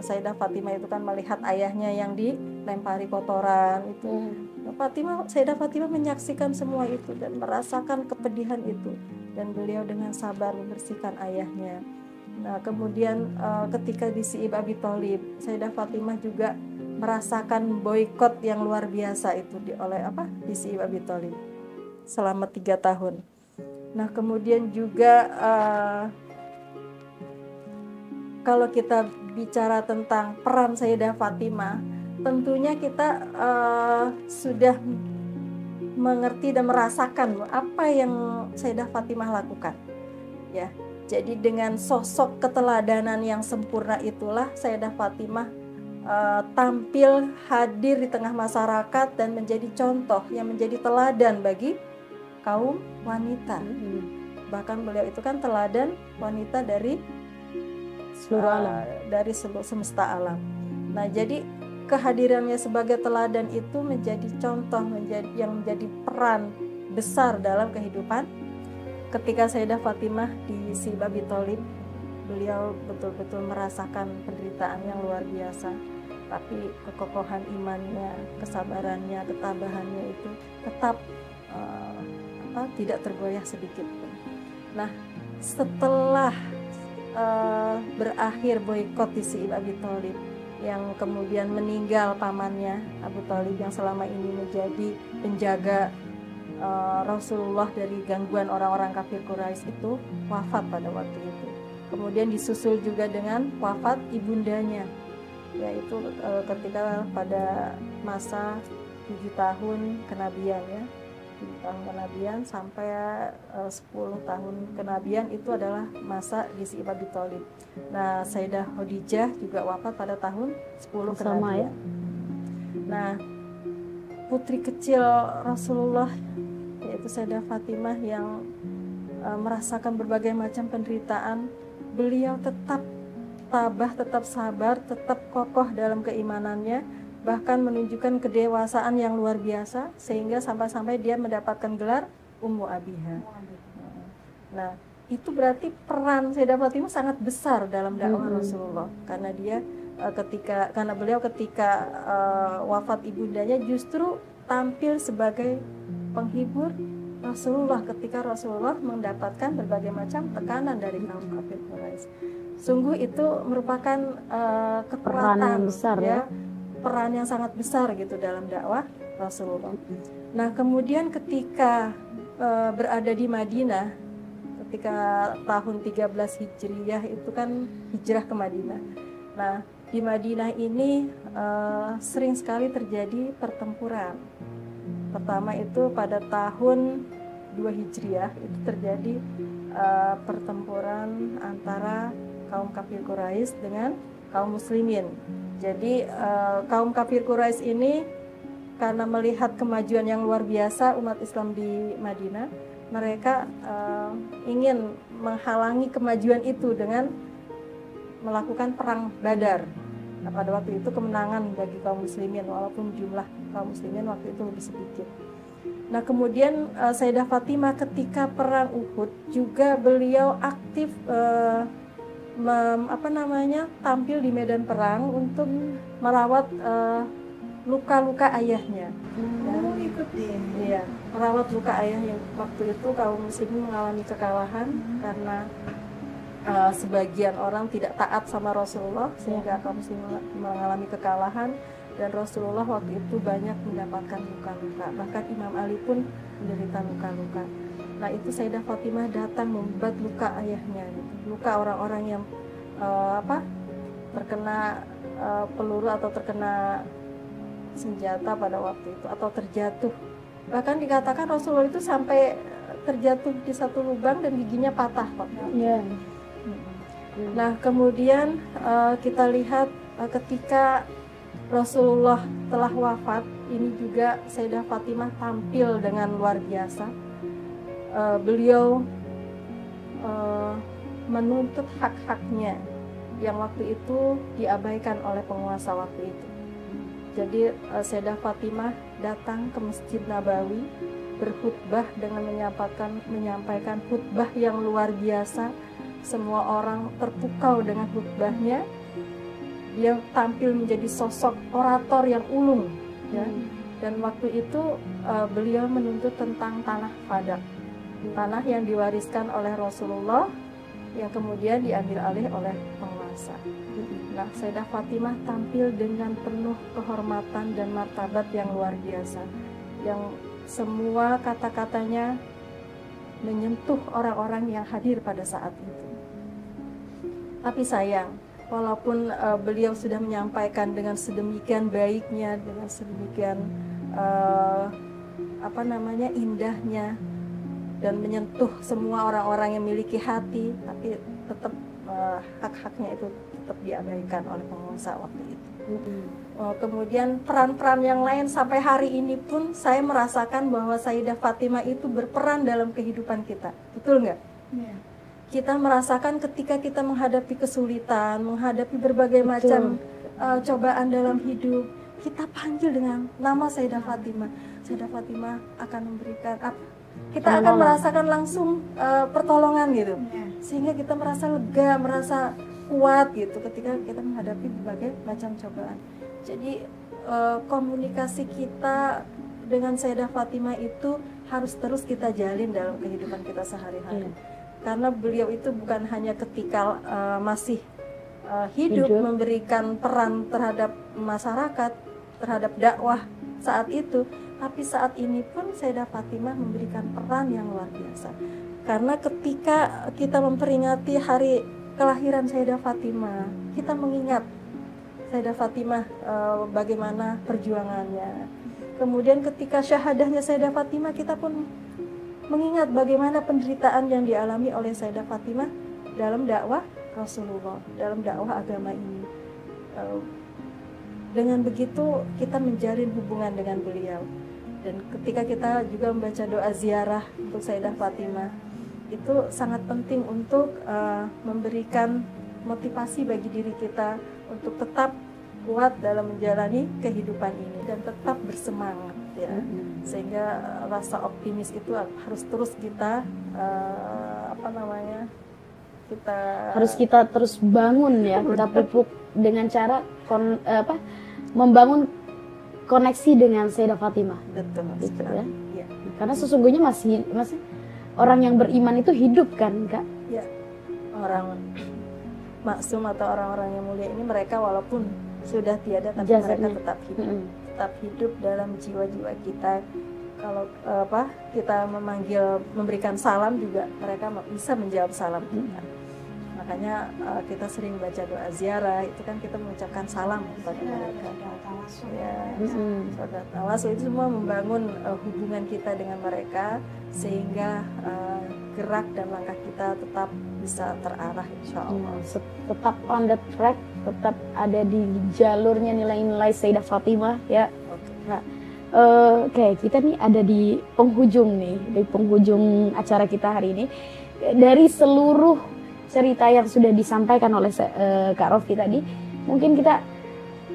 Sayyidah Fatimah itu kan melihat ayahnya yang dilempari kotoran itu. Sayyidah Fatimah menyaksikan semua itu dan merasakan kepedihan itu, dan beliau dengan sabar membersihkan ayahnya. Nah, kemudian ketika di Si'ib Abi Thalib, Sayyidah Fatimah juga merasakan boikot yang luar biasa itu di Si'ib Abi Thalib selama 3 tahun. Nah, kemudian juga kalau kita bicara tentang peran Sayyidah Fatimah, tentunya kita sudah mengerti dan merasakan apa yang Sayyidah Fatimah lakukan. Ya, jadi dengan sosok keteladanan yang sempurna itulah Sayyidah Fatimah tampil hadir di tengah masyarakat dan menjadi contoh yang menjadi teladan bagi kaum wanita. Bahkan beliau itu kan teladan wanita dari seluruh alam, dari seluruh semesta alam. Nah, jadi kehadirannya sebagai teladan itu menjadi contoh, yang menjadi peran besar dalam kehidupan. Ketika Sayyidah Fatimah di Si'ib Abi Thalib, beliau betul-betul merasakan penderitaan yang luar biasa, tapi kekokohan imannya, kesabarannya, ketabahannya itu tetap tidak tergoyah sedikit pun. Nah, setelah berakhir boikot di Si'ib Abi Thalib, yang kemudian meninggal pamannya Abu Thalib yang selama ini menjadi penjaga Rasulullah dari gangguan orang-orang kafir Quraisy, itu wafat pada waktu itu. Kemudian disusul juga dengan wafat ibundanya, yaitu ketika pada masa 7 tahun kenabian, 7 tahun kenabian sampai 10 tahun kenabian, itu adalah masa di Si'ib Abi Thalib. Nah, Sayyidah Khadijah juga wafat pada tahun 10 kenabian. Nah, putri kecil Rasulullah, yaitu Sayyidah Fatimah, yang merasakan berbagai macam penderitaan, beliau tetap tabah, tetap sabar, tetap kokoh dalam keimanannya, bahkan menunjukkan kedewasaan yang luar biasa, sehingga sampai-sampai dia mendapatkan gelar Ummu Abiha. Nah, itu berarti peran Sayyidah Fatimah sangat besar dalam dakwah Rasulullah, karena beliau ketika wafat ibundanya justru tampil sebagai penghibur Rasulullah ketika Rasulullah mendapatkan berbagai macam tekanan dari kaum kafir Quraisy. Sungguh itu merupakan kekuatan yang besar, peran yang sangat besar gitu dalam dakwah Rasulullah. Nah, kemudian ketika berada di Madinah, ketika tahun 13 Hijriyah itu kan hijrah ke Madinah. Nah, di Madinah ini sering sekali terjadi pertempuran. Pertama itu pada tahun 2 Hijriah itu terjadi pertempuran antara kaum kafir Quraisy dengan kaum muslimin. Jadi kaum kafir Quraisy ini karena melihat kemajuan yang luar biasa umat Islam di Madinah, mereka ingin menghalangi kemajuan itu dengan melakukan perang Badar. Nah, pada waktu itu kemenangan bagi kaum muslimin, walaupun jumlah kaum muslimin waktu itu lebih sedikit. Nah, kemudian Sayyidah Fatimah ketika perang Uhud juga beliau aktif tampil di medan perang untuk merawat luka-luka ayahnya. Iya, merawat luka ayahnya. Waktu itu kaum muslimin mengalami kekalahan karena sebagian orang tidak taat sama Rasulullah, sehingga kaum muslimin mengalami kekalahan, dan Rasulullah waktu itu banyak mendapatkan luka-luka. Bahkan Imam Ali pun menderita luka-luka. Nah, itu Sayyidah Fatimah datang membuat luka ayahnya, luka orang-orang yang terkena peluru atau terkena senjata pada waktu itu, atau terjatuh. Bahkan dikatakan Rasulullah itu sampai terjatuh di satu lubang dan giginya patah, Pak. Yeah. Nah, kemudian kita lihat ketika Rasulullah telah wafat, ini juga Sayyidah Fatimah tampil dengan luar biasa. Beliau menuntut hak-haknya yang waktu itu diabaikan oleh penguasa waktu itu. Jadi Sayyidah Fatimah datang ke Masjid Nabawi, berkhutbah dengan menyampaikan khutbah yang luar biasa. Semua orang terpukau dengan khutbahnya. Dia tampil menjadi sosok orator yang ulung, ya. Dan waktu itu beliau menuntut tentang tanah Fadak, tanah yang diwariskan oleh Rasulullah yang kemudian diambil alih oleh penguasa. Nah, Sayyidah Fatimah tampil dengan penuh kehormatan dan martabat yang luar biasa, yang semua kata-katanya menyentuh orang-orang yang hadir pada saat itu. Tapi sayang, walaupun beliau sudah menyampaikan dengan sedemikian baiknya, dengan sedemikian indahnya, dan menyentuh semua orang-orang yang memiliki hati, tapi tetap hak-haknya itu tetap diabaikan oleh penguasa waktu itu. Kemudian peran-peran yang lain sampai hari ini pun saya merasakan bahwa Sayyidah Fatimah itu berperan dalam kehidupan kita, betul nggak? Yeah. Kita merasakan ketika kita menghadapi kesulitan, menghadapi berbagai macam cobaan dalam hidup, kita panggil dengan nama Sayyidah Fatimah. Sayyidah Fatimah akan memberikan kita akan merasakan langsung pertolongan gitu, sehingga kita merasa lega, merasa kuat gitu ketika kita menghadapi berbagai macam cobaan. Jadi komunikasi kita dengan Sayyidah Fatimah itu harus terus kita jalin dalam kehidupan kita sehari-hari. Karena beliau itu bukan hanya ketika masih hidup memberikan peran terhadap masyarakat, terhadap dakwah saat itu, tapi saat ini pun Sayyidah Fatimah memberikan peran yang luar biasa. Karena ketika kita memperingati hari kelahiran Sayyidah Fatimah, kita mengingat Sayyidah Fatimah bagaimana perjuangannya. Kemudian ketika syahadahnya Sayyidah Fatimah, kita pun mengingat bagaimana penderitaan yang dialami oleh Sayyidah Fatimah dalam dakwah Rasulullah, dalam dakwah agama ini. Dengan begitu kita menjalin hubungan dengan beliau. Dan ketika kita juga membaca doa ziarah untuk Sayyidah Fatimah, itu sangat penting untuk memberikan motivasi bagi diri kita untuk tetap kuat dalam menjalani kehidupan ini dan tetap bersemangat, ya. Sehingga rasa optimis itu harus terus kita kita terus bangun, ya. Kita pupuk dengan cara membangun koneksi dengan Sayyidah Fatimah. Betul, gitu, ya. Ya. Karena sesungguhnya masih orang yang beriman itu hidup, kan, Kak? Ya. Orang maksum atau orang-orang yang mulia ini, mereka walaupun sudah tiada, tapi mereka tetap hidup. Tetap hidup dalam jiwa-jiwa kita. Kalau kita memberikan salam juga, mereka bisa menjawab salam kita. Makanya kita sering baca doa ziarah, itu kan kita mengucapkan salam kepada mereka. Saudara tawasul itu semua membangun hubungan kita dengan mereka, sehingga gerak dan langkah kita tetap bisa terarah, insya Allah. Tetap on the track, tetap ada di jalurnya nilai-nilai Sayyidah Fatimah, ya. Nah, Oke, kita nih ada di penghujung acara kita hari ini. Dari seluruh cerita yang sudah disampaikan oleh Kak Rofi tadi, mungkin kita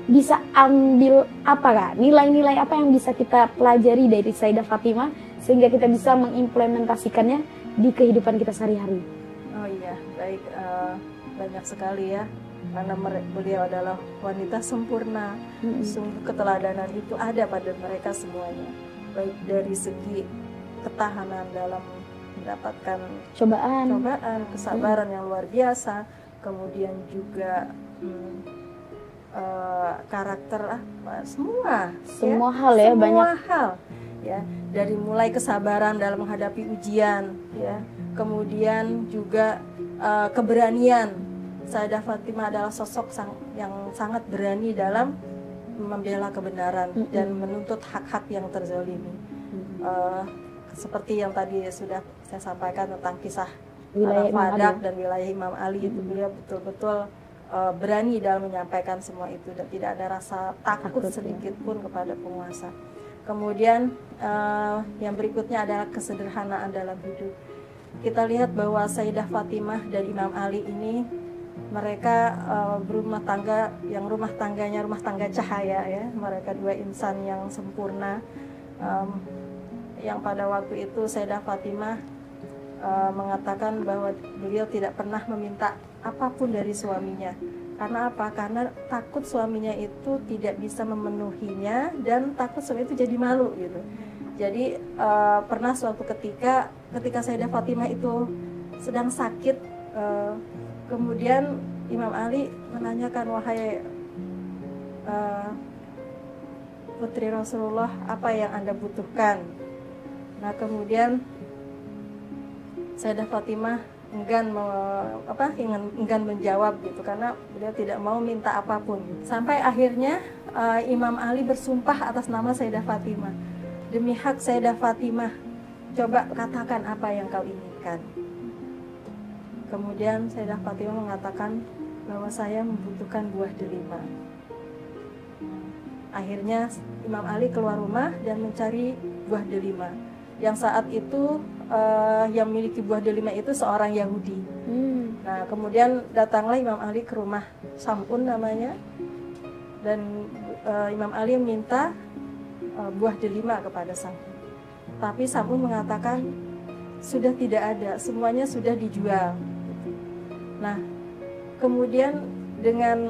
bisa ambil apa Kak? Nilai-nilai apa yang bisa kita pelajari dari Sayyidah Fatimah sehingga kita bisa mengimplementasikannya di kehidupan kita sehari-hari? Oh iya, baik, banyak sekali ya. Karena beliau adalah wanita sempurna, sungguh keteladanan itu ada pada mereka semuanya, baik dari segi ketahanan dalam mendapatkan cobaan, kesabaran yang luar biasa, kemudian juga karakter semua hal ya, semua banyak hal ya, dari mulai kesabaran dalam menghadapi ujian ya, kemudian juga keberanian. Sayyidah Fatimah adalah sosok yang sangat berani dalam membela kebenaran dan menuntut hak-hak yang terzalimi. Seperti yang tadi sudah saya sampaikan tentang kisah wilayah Fadak dan wilayah Imam Ali, itu beliau betul-betul berani dalam menyampaikan semua itu dan tidak ada rasa takut sedikit pun kepada penguasa. Kemudian yang berikutnya adalah kesederhanaan dalam hidup. Kita lihat bahwa Sayyidah Fatimah dan Imam Ali ini mereka berumah tangga yang rumah tangga cahaya ya. Mereka dua insan yang sempurna, yang pada waktu itu Sayyidah Fatimah mengatakan bahwa beliau tidak pernah meminta apapun dari suaminya. Karena apa? Karena takut suaminya itu tidak bisa memenuhinya dan takut suami itu jadi malu gitu. Jadi pernah suatu ketika Sayyidah Fatimah itu sedang sakit, kemudian Imam Ali menanyakan, wahai putri Rasulullah, apa yang Anda butuhkan? Nah kemudian Sayyidah Fatimah enggan menjawab gitu, karena beliau tidak mau minta apapun. Sampai akhirnya Imam Ali bersumpah atas nama Sayyidah Fatimah, demi hak Sayyidah Fatimah, coba katakan apa yang kau inginkan. Kemudian Sayyidah Fatimah mengatakan bahwa saya membutuhkan buah delima. Akhirnya Imam Ali keluar rumah dan mencari buah delima. Yang saat itu yang memiliki buah delima itu seorang Yahudi. Nah kemudian datanglah Imam Ali ke rumah Sam'un namanya, dan Imam Ali meminta buah delima kepada Sam'un. Tapi Sam'un mengatakan sudah tidak ada, semuanya sudah dijual. Nah, kemudian dengan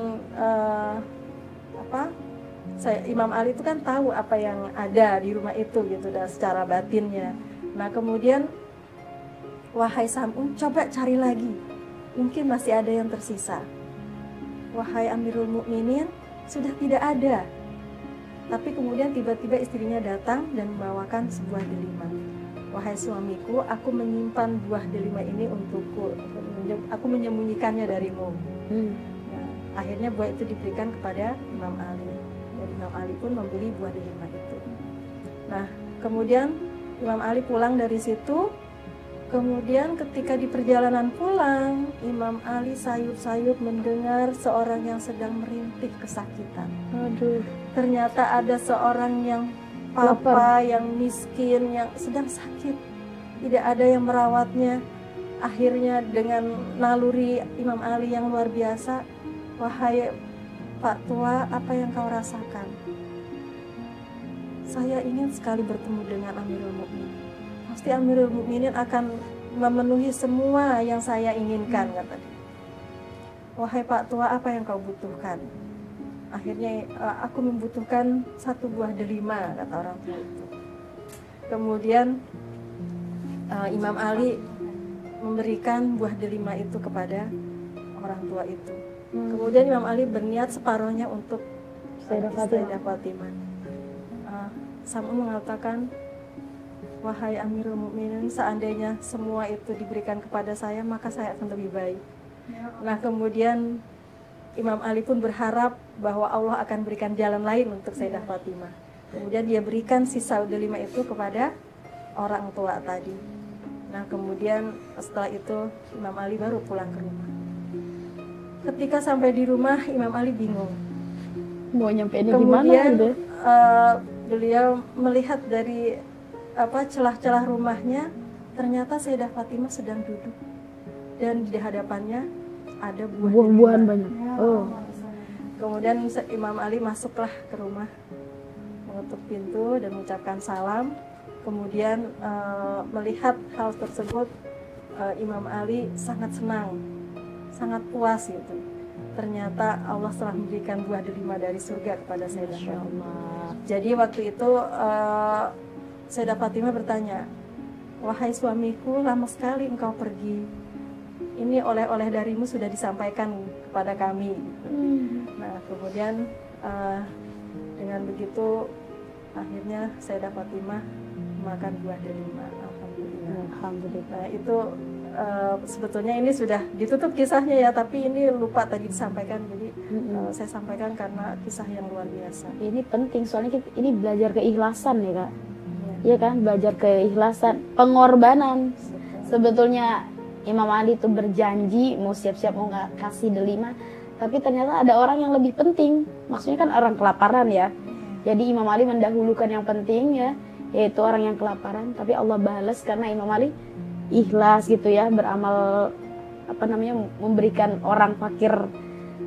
Imam Ali itu kan tahu apa yang ada di rumah itu gitu, dan secara batinnya. Nah, kemudian wahai Sam'un, coba cari lagi, mungkin masih ada yang tersisa. Wahai Amirul Mukminin, sudah tidak ada. Tapi kemudian tiba-tiba istrinya datang dan membawakan sebuah delima. Wahai suamiku, aku menyimpan buah delima ini untukku. Aku menyembunyikannya darimu. Nah, akhirnya buah itu diberikan kepada Imam Ali. Dan Imam Ali pun membeli buah delima itu. Nah, kemudian Imam Ali pulang dari situ. Kemudian ketika di perjalanan pulang, Imam Ali sayup-sayup mendengar seorang yang sedang merintih kesakitan. Aduh. Ternyata ada seorang yang papa, yang miskin, yang sedang sakit, tidak ada yang merawatnya. Akhirnya dengan naluri Imam Ali yang luar biasa, wahai Pak Tua, apa yang kau rasakan? Saya ingin sekali bertemu dengan Amirul Mukminin. Pasti Amirul Mukminin akan memenuhi semua yang saya inginkan, kata dia. Wahai Pak Tua, apa yang kau butuhkan? Akhirnya aku membutuhkan satu buah delima, kata orang tua itu. Kemudian Imam Ali memberikan buah delima itu kepada orang tua itu. Kemudian Imam Ali berniat separuhnya untuk Sayyidah Fatimah. Sam'un mengatakan, wahai Amirul Mukminin, seandainya semua itu diberikan kepada saya, maka saya akan lebih baik. Nah kemudian Imam Ali pun berharap bahwa Allah akan berikan jalan lain untuk Sayyidah Fatimah. Kemudian dia berikan sisa delima itu kepada orang tua tadi. Nah kemudian setelah itu Imam Ali baru pulang ke rumah. Ketika sampai di rumah, Imam Ali bingung. Mau nyampe ini Kemudian gimana? beliau melihat dari celah-celah rumahnya, ternyata Sayyidah Fatimah sedang duduk dan di hadapannya ada buah Buah-buahan delima. banyak. Oh. Kemudian Imam Ali masuklah ke rumah, mengetuk pintu dan mengucapkan salam. Kemudian melihat hal tersebut, Imam Ali sangat senang, sangat puas gitu. Ternyata Allah telah memberikan buah delima dari surga kepada Sayyidah Fatimah. Jadi waktu itu Sayyidah Fatimah bertanya, wahai suamiku, lama sekali engkau pergi. Ini oleh-oleh darimu sudah disampaikan kepada kami. Nah, kemudian dengan begitu akhirnya Sayyidah Fatimah makan buah delima. Alhamdulillah. Nah, itu sebetulnya ini sudah ditutup kisahnya ya, tapi ini lupa tadi disampaikan. Jadi saya sampaikan karena kisah yang luar biasa. Ini penting soalnya ini belajar keikhlasan ya Kak. Iya kan, belajar keikhlasan, pengorbanan. Sebetulnya Imam Ali itu berjanji mau siap-siap mau kasih delima, tapi ternyata ada orang yang lebih penting. Maksudnya kan orang kelaparan ya. Jadi Imam Ali mendahulukan yang penting ya, yaitu orang yang kelaparan. Tapi Allah balas karena Imam Ali ikhlas gitu ya, beramal memberikan orang fakir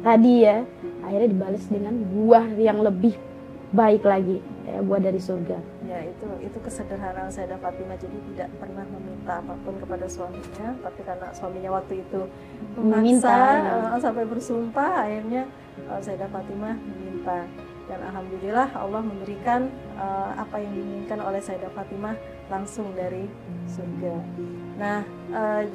tadi ya. Akhirnya dibalas dengan buah yang lebih baik lagi, ya, buah dari surga. Ya, itu kesederhanaan Sayyidah Fatimah, jadi tidak pernah meminta apapun kepada suaminya, tapi karena suaminya waktu itu memaksa sampai bersumpah, akhirnya Sayyidah Fatimah meminta, dan alhamdulillah Allah memberikan apa yang diinginkan oleh Sayyidah Fatimah langsung dari surga. Nah,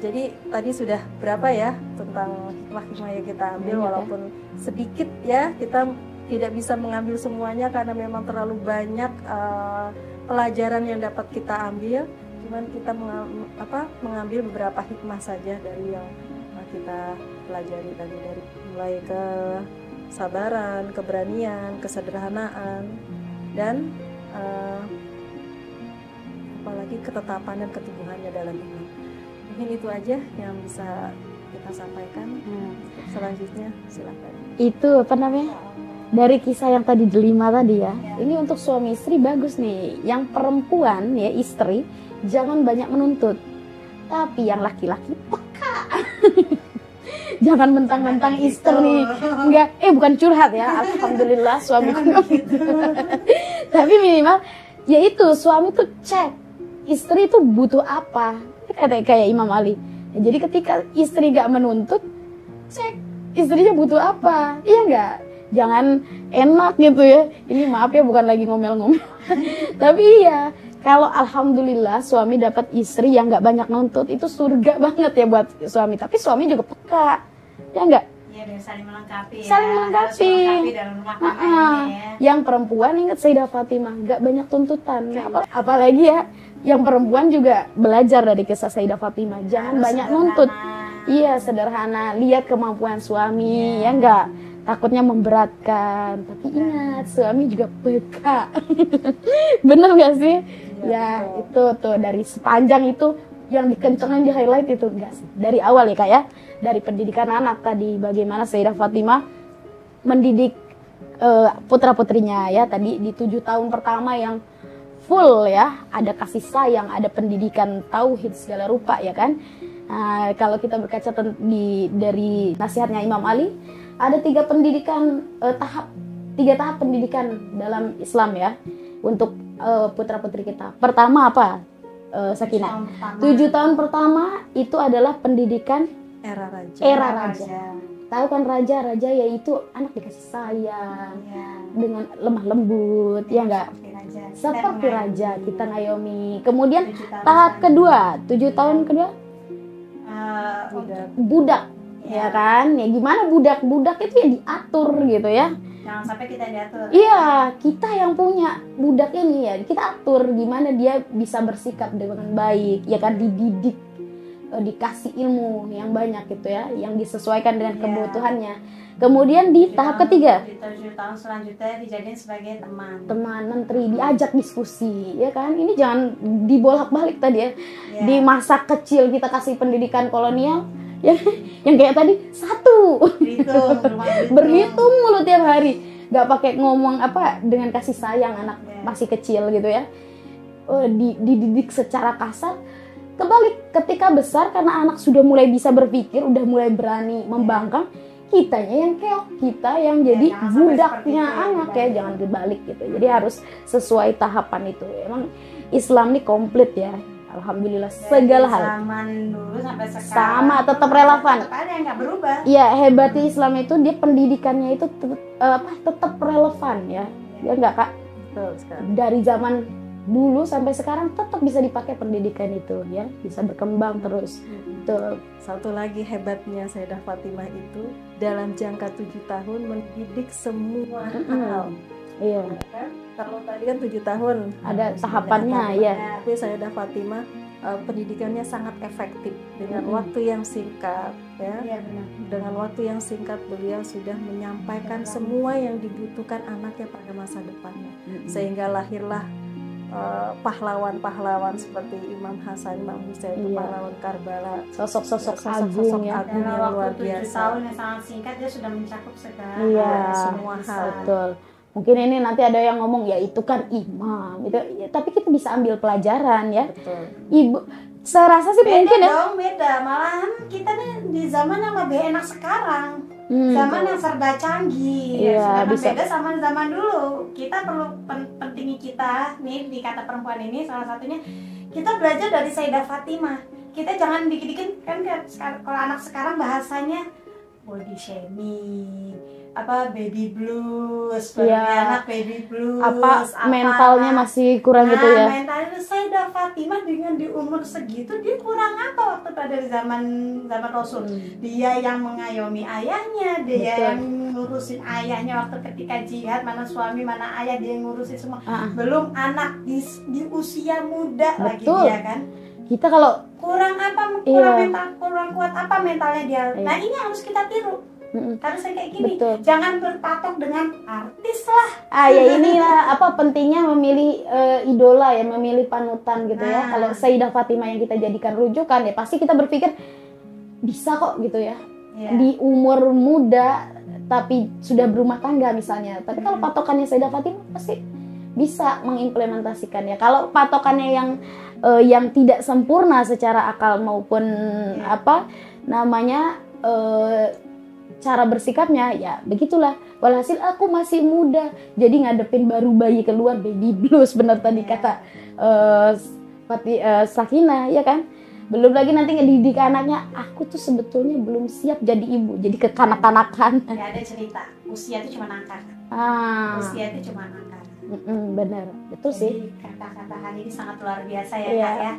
jadi tadi sudah berapa ya tentang hikmah-hikmah yang kita ambil, walaupun sedikit ya, kita tidak bisa mengambil semuanya karena memang terlalu banyak pelajaran yang dapat kita ambil. Cuman kita mengambil beberapa hikmah saja dari yang kita pelajari tadi, dari mulai kesabaran, keberanian, kesederhanaan, dan apalagi ketetapan dan keteguhannya dalam iman. Mungkin itu aja yang bisa kita sampaikan. Selanjutnya silakan. Itu dari kisah yang tadi delima tadi ya, ini untuk suami istri bagus nih. Yang perempuan ya, istri, jangan banyak menuntut. Tapi yang laki-laki peka. Jangan mentang-mentang istri. Enggak, bukan curhat ya. Alhamdulillah suamiku gitu. Tapi minimal ya itu, suami tuh cek istri itu butuh apa. Kayak Imam Ali. Ya, jadi ketika istri gak menuntut, cek istrinya butuh apa. Iya enggak? Jangan enak gitu ya. Ini maaf ya, bukan lagi ngomel-ngomel. Tapi iya, kalau alhamdulillah suami dapat istri yang nggak banyak nuntut, itu surga banget ya buat suami. Tapi suami juga peka, ya enggak? Iya, dan saling melengkapi ya. Saling melengkapi dalam rumah tangga ini ya. Yang perempuan ingat Sayyidah Fatimah, nggak banyak tuntutan. Apalagi ya, yang perempuan juga belajar dari kisah Sayyidah Fatimah. Jangan banyak nuntut. Iya, sederhana. Lihat kemampuan suami, ya enggak? Takutnya memberatkan, tapi ingat suami juga peka. Bener gak sih? Ya itu tuh dari sepanjang itu yang dikencengin, di highlight itu enggak sih? Dari awal ya Kak ya, dari pendidikan anak tadi, bagaimana Sayyidah Fatimah mendidik putra-putrinya ya, tadi di 7 tahun pertama yang full ya, ada kasih sayang, ada pendidikan tauhid segala rupa ya kan. Nah, kalau kita berkaca dari nasihatnya Imam Ali, ada 3 pendidikan tiga tahap pendidikan dalam Islam ya untuk putra-putri kita. Pertama apa? Sakinah. 7 tahun pertama itu adalah pendidikan era raja. Tahu kan raja yaitu anak dikasih sayang, dengan lemah lembut, ya enggak? Seperti raja kita ngayomi. Kemudian tahap kedua, 7 tahun kedua budak. Ya kan, ya gimana budak itu ya diatur gitu ya. Jangan sampai kita diatur. Iya, kita yang punya budak ini ya kita atur gimana dia bisa bersikap dengan baik, ya kan, dididik, dikasih ilmu yang banyak gitu ya, yang disesuaikan dengan kebutuhannya. Kemudian di tahap ketiga, di 7 tahun selanjutnya dijadiin sebagai teman menteri, diajak diskusi, ya kan. Ini jangan dibolak-balik tadi ya. Di masa kecil kita kasih pendidikan kolonial. Ya, yang kayak tadi berhitung mulu tiap hari, nggak pakai ngomong dengan kasih sayang anak masih kecil gitu ya. Dididik secara kasar, Kebalik, ketika besar karena anak sudah mulai bisa berpikir, udah mulai berani membangkang, kitanya yang keok, kita yang jadi budaknya anak ya, jangan dibalik gitu. Jadi harus sesuai tahapan itu. Emang Islam ini komplit ya, alhamdulillah segala hal. Zaman dulu sampai sekarang Sama, tetap relevan. Tetap ada yang nggak berubah. Ya hebatnya Islam itu dia pendidikannya itu tetap relevan ya, ya nggak Kak? Betul sekali. Dari zaman dulu sampai sekarang tetap bisa dipakai pendidikan itu ya, bisa berkembang terus. Betul. Satu lagi hebatnya Sayyidah Fatimah itu dalam jangka 7 tahun mendidik semua hal. Iya. Kan? Kalau tadi kan 7 tahun Ada tahapannya ya. Tapi Sayyidah Fatimah pendidikannya sangat efektif dengan waktu yang singkat ya. Iya benar. Dengan waktu yang singkat beliau sudah menyampaikan semua yang dibutuhkan anaknya pada masa depannya, sehingga lahirlah pahlawan-pahlawan seperti Imam Hasan, Imam Husain, pahlawan Karbala, Sosok-sosok agung ya. agung yang luar Dalam waktu 7 biasa. tahun yang sangat singkat dia sudah mencakup segala Iya, semua hal. betul. Mungkin ini nanti ada yang ngomong ya itu kan imam gitu, ya, tapi kita bisa ambil pelajaran ya. Betul. Ibu, saya rasa sih Beda mungkin ya. dong, beda. Malahan kita nih di zaman yang lebih enak sekarang. Zaman yang serba canggih. Iya, Sedangkan bisa. beda sama zaman dulu. Kita perlu pentingi kita nih di kata perempuan ini salah satunya kita belajar dari Sayyidah Fatimah. Kita jangan dikit-dikit kan kalau anak sekarang bahasanya body shaming, apa baby blues, Iya. anak baby blues, Apa mentalnya masih kurang gitu ya. Mentalnya Sayyidah Fatimah dengan di umur segitu dia kurang apa waktu pada zaman Rasul. Dia yang mengayomi ayahnya, dia Betul. yang ngurusin ayahnya waktu ketika jihad, mana suami mana ayah dia yang ngurusin semua. Ah. Belum anak di usia muda lagi Betul. dia kan. Kita kalau Kurang apa? Iya. Kurang kuat apa mentalnya dia. Iya. Nah, ini harus kita tiru. Harusnya kayak gini. Betul. Jangan berpatok dengan artis lah. ya inilah apa pentingnya memilih idola ya, memilih panutan gitu ya. Nah. Kalau Sayyidah Fatimah yang kita jadikan rujukan ya pasti kita berpikir bisa kok gitu ya. Iya. Di umur muda tapi sudah berumah tangga misalnya. Tapi kalau patokannya Sayyidah Fatimah pasti bisa mengimplementasikannya. Kalau patokannya yang tidak sempurna secara akal maupun apa namanya cara bersikapnya ya begitulah. Walhasil aku masih muda jadi ngadepin baru bayi keluar baby blues, benar tadi kata Sakinah ya kan. Belum lagi nanti ngedidik anaknya, aku tuh sebetulnya belum siap jadi ibu, jadi kekanak-kanakan. Gak ada cerita, usia itu cuma angka. Usia itu cuma angka. Benar, betul sih. Jadi kata-kata hari ini sangat luar biasa ya Iya. Kak ya.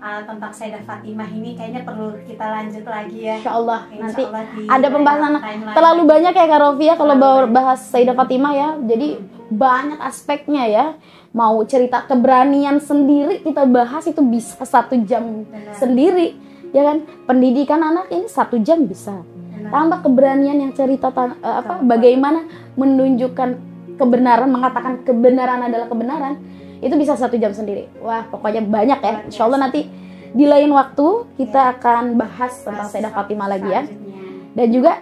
Tentang Sayyidah Fatimah ini kayaknya perlu kita lanjut lagi ya. Insya Allah Insya nanti Allah di ada pembahasan timeline. terlalu banyak ya Kak Rofia kalau Terlalu bahas Sayyidah Fatimah ya. Jadi banyak aspeknya ya. Mau cerita keberanian sendiri kita bahas itu bisa 1 jam Benar. sendiri ya kan. Pendidikan anak ini 1 jam bisa. Benar. Tambah keberanian yang cerita bagaimana menunjukkan kebenaran, mengatakan kebenaran adalah kebenaran, itu bisa 1 jam sendiri. Wah pokoknya banyak ya. Insya Allah nanti di lain waktu kita akan bahas tentang Sayyidah Fatimah lagi ya. Selanjutnya. Dan juga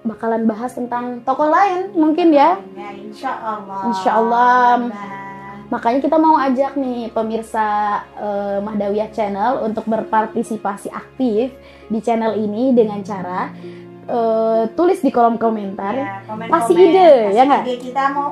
bakalan bahas tentang tokoh lain mungkin ya. Ya, Insya Allah. Insya Allah. Mudah-mudahan. Makanya kita mau ajak nih pemirsa Mahdawiyah Channel untuk berpartisipasi aktif di channel ini dengan cara tulis di kolom komentar. Ya, komen-komen, Kasih ide, kasih ya nggak? ide kita mau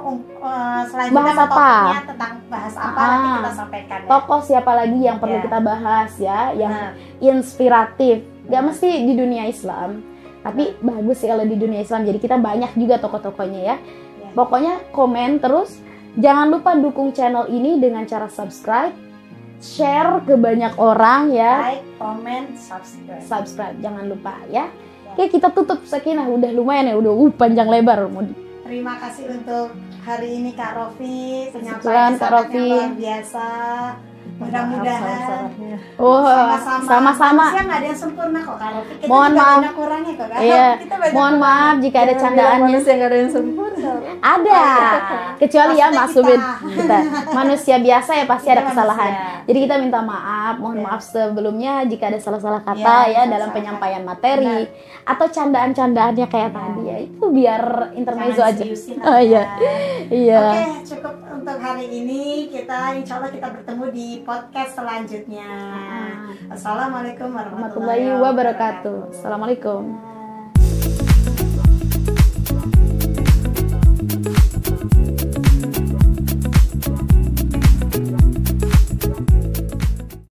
selanjutnya Bahas mau apa? topiknya tentang bahas apa nanti kita sampaikan ya. Tokoh siapa lagi yang perlu Ya. kita bahas ya, yang Nah. inspiratif. Gak mesti di dunia Islam, tapi bagus sih kalau di dunia Islam. Jadi kita banyak juga tokoh-tokohnya ya. Ya. Pokoknya komen terus. Jangan lupa dukung channel ini dengan cara subscribe, share ke banyak orang ya. Like, comment, subscribe. Subscribe jangan lupa ya. Oke kita tutup Sakinah, udah lumayan ya, udah panjang lebar. Terima kasih untuk hari ini Kak Rofi, Syukuran, penyampaian Kak sangatnya Rofi. luar biasa. Mudah-mudahan Salah-salahnya. Oh sama-sama. Manusia nggak ada yang sempurna kok Kak Rofi. Kita Mohon juga maaf. banyak kurangnya kok Kak. Iya, Kita banyak mohon kurangnya. maaf jika ada Jangan bilang candaannya. manusia nggak ada yang sempurna. Ada, kecuali ya Maksudnya maksumin kita. kita manusia biasa ya pasti ada Kita kesalahan. manusia. Jadi kita minta maaf, mohon Ya. maaf sebelumnya jika ada salah-salah kata Ya, ya salah-salah dalam kata. penyampaian materi atau candaan-candaannya kayak Ya. tadi ya itu biar intermezzo Jangan aja. seriusin Oh iya, aja. iya. Oke, cukup untuk hari ini. Kita insya Allah kita bertemu di podcast selanjutnya. Assalamualaikum warahmatullahi warahmatullahi wabarakatuh. Assalamualaikum.